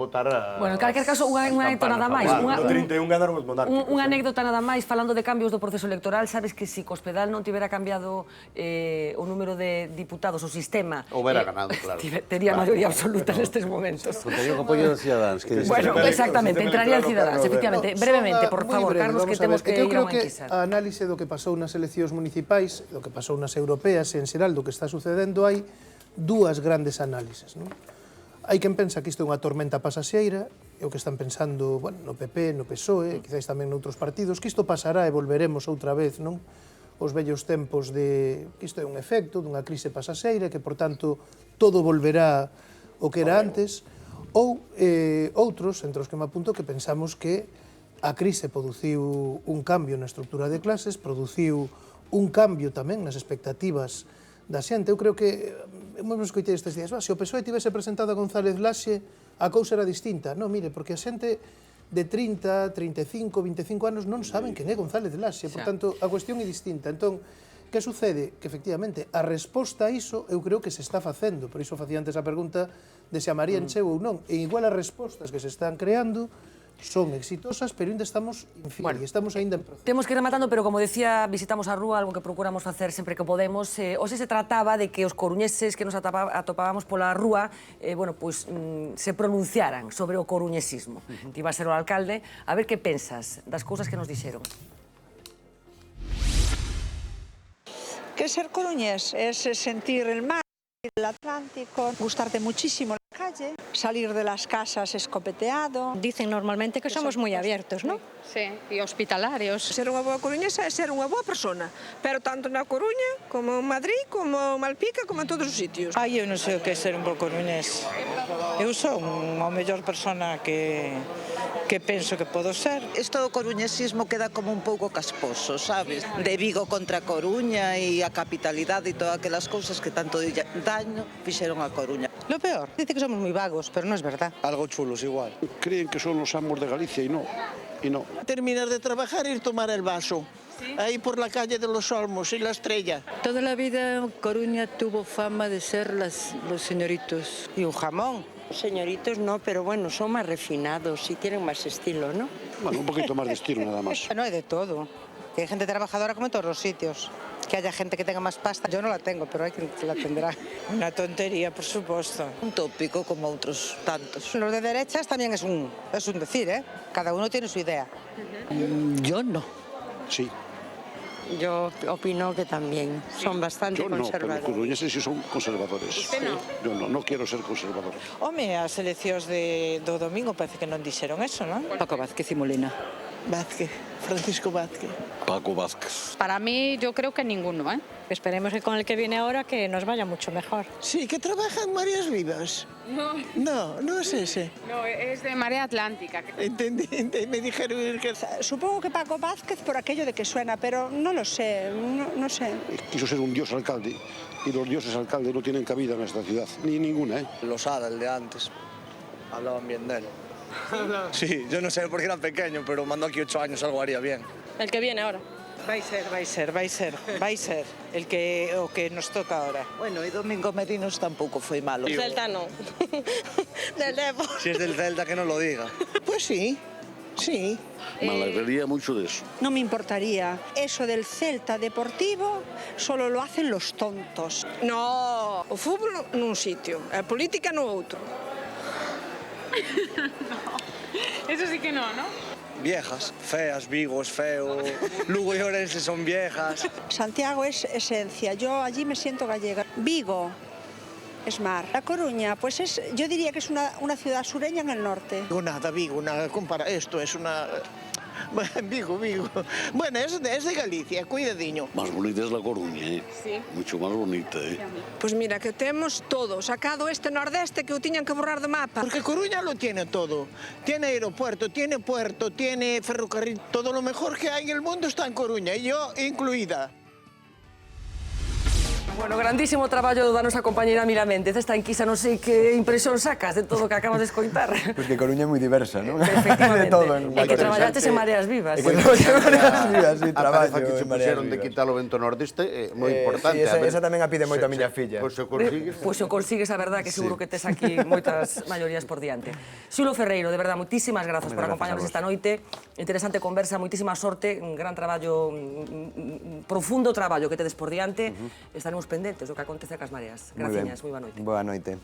votar a...
Bueno, en calquer caso, unha anécdota nada máis.
No 31 ganaron os monárquicos.
Unha anécdota nada máis, falando de cambios do proceso electoral, sabes que se Cospedal non tivera cambiado o número de diputados, o sistema...
Houbera ganado, claro.
Tería maioría absoluta nestes momentos.
Porque yo apoio de Ciudadanos.
Bueno, exactamente, entraría en Ciudadanos, efectivamente. Brevemente, por favor, Carlos, que temos que ir a unha enquisa.
A análise do que pasou nas eleccións municipais, do que pasou nas europeas e en xeral do que está sucedendo hai dúas grandes análises, non? Hai quen pensa que isto é unha tormenta pasaxeira, é o que están pensando, bueno, no PP, no PSOE, quizás tamén noutros partidos, que isto pasará e volveremos outra vez, non? Os vellos tempos de que isto é un efecto dunha crise pasaxeira, que, por tanto, todo volverá o que era antes, ou outros, entre os que me apunto, que pensamos que a crise produciu un cambio na estrutura de clases, produciu un cambio tamén nas expectativas da xente. Eu creo que, eu mesmo escoitei estes días, se o PSOE tivese presentado a González Laxe, a cousa era distinta. Non, mire, porque a xente de 30, 35, 25 anos non saben quen é González de Laxe, por tanto, a cuestión é distinta. Entón, que sucede? Que, efectivamente, a resposta a iso, eu creo que se está facendo, por iso facía antes a pregunta de se a María encheu ou non, e igual as respostas que se están creando son exitosas, pero ainda estamos en fin, estamos ainda en proceso.
Temos que ir rematando, pero como decía, visitamos a rúa, algo que procuramos facer sempre que podemos. Hoxe se trataba de que os coruñeses que nos atopábamos pola rúa, bueno, pois, se pronunciaran sobre o coruñesismo. Ti vas ser o alcalde, a ver que pensas das cousas que nos dixeron.
Que ser coruñés es sentir el mar, el Atlántico, gustarte muchísimo la calle, salir de las casas escopeteado.
Dicen normalmente que somos muy abiertos, ¿no? Sí, y hospitalarios.
Ser unha boa coruñesa é ser unha boa persona, pero tanto na Coruña, como en Madrid, como en Malpica, como en todos os sitios.
Ai, eu non sei o que é ser un bo coruñés. Eu son a mellor persona que penso que podo ser.
Isto do coruñesismo queda como un pouco casposo, sabes? De Vigo contra Coruña e a capitalidade e todas aquelas cousas que tanto daño fixeron a Coruña.
Lo peor, dice que somos muy vagos, pero no es verdad.
Algo chulos igual. Creen que son los amos de Galicia y no.
Terminar de trabajar y tomar el vaso. ¿Sí? Ahí por la calle de los Olmos y la Estrella.
Toda la vida Coruña tuvo fama de ser los señoritos.
Y un jamón. Señoritos no, pero bueno, son más refinados y tienen más estilo, ¿no?
Bueno, un poquito más de estilo nada más.
No hay de todo. Hay gente trabajadora como en todos los sitios. Que haya gente que tenga más pasta. Yo no la tengo, pero hay quien la tendrá.
Una tontería, por supuesto.
Un tópico como otros tantos.
Los de derechas también es un decir, ¿eh? Cada uno tiene su idea.
Yo no.
Sí.
Yo opino que también son bastante conservadores.
Pero los coruñeses sí son conservadores.
Usted no?
Yo no quiero ser conservador.
Home, as eleccións do domingo parece que non dixeron eso, non? Paco Vázquez y Molina.
Vázquez, Francisco Vázquez.
Paco Vázquez.
Para mí, yo creo que ninguno, ¿eh? Esperemos que con el que viene ahora que nos vaya mucho mejor.
Sí, que trabaja en Marías Vivas. No es ese.
No, es de Marea Atlántica.
Entendí, me dijeron que...
Supongo que Paco Vázquez por aquello de que suena, pero no lo sé, no sé.
Quiso ser un dios alcalde y los dioses alcaldes no tienen cabida en esta ciudad, ni ninguna, ¿eh?
Losada, el de antes, hablaban bien de él. Sí, yo no sé por qué era pequeño, pero mandó aquí 8 años, algo haría bien.
El que viene ahora.
Va a ser el que nos toca ahora.
Bueno, y Domingo Merinos tampouco foi malo.
Celta no. Del Depor.
Si es del Celta, que no lo diga.
Pues sí.
Me alegraría mucho de eso.
No me importaría. Eso del Celta Deportivo solo lo hacen los tontos.
No, o fútbol nun sitio, a política no outro. No, eso sí que no, ¿no?
Viejas, feas, Vigo es feo, Lugo y Orense son viejas.
Santiago es esencia, yo allí me siento gallega. Vigo es mar. La Coruña, pues yo diría que es una ciudad sureña en el norte.
Vigo, esto es una... Vigo. Bueno, es de Galicia, cuidadiño.
Más bonita es La Coruña, ¿eh?
Sí.
Mucho más bonita, ¿eh?
Pues mira, que temos todo, sacado este nordeste que o tiñan que borrar do mapa.
Porque Coruña lo tiene todo. Tiene aeropuerto, tiene puerto, tiene ferrocarril. Todo lo mejor que hay en el mundo está en Coruña, y yo incluida.
Bueno, grandísimo traballo da nosa compañeira Mira Méndez. Esta enquisa, non sei que impresión sacas de todo o que acabas de escoitar.
Pois que Coruña é moi diversa, non?
Efectivamente.
De todo.
E que traballaches en Mareas Vivas.
E que traballaches en Mareas Vivas, sí,
a
traballo
tarefa que se
en Mareas
puxeron de
Vivas.
quitar o vento nordeste é moi importante.
Sí, esa tamén a pide moito a miña filla.
Pois se consigues...
Pois se o consigues, a verdad, que seguro que tes aquí moitas maiorías por diante. Xulo Ferreiro, de verdad, moitísimas grazas por acompañarnos esta noite. Interesante conversa, moitísima sorte, un gran traballo, profundo traballo que tedes por diante. Estaremos pendentes do que acontece cas Mareas. Graciñas, moi boa noite.
Boa noite.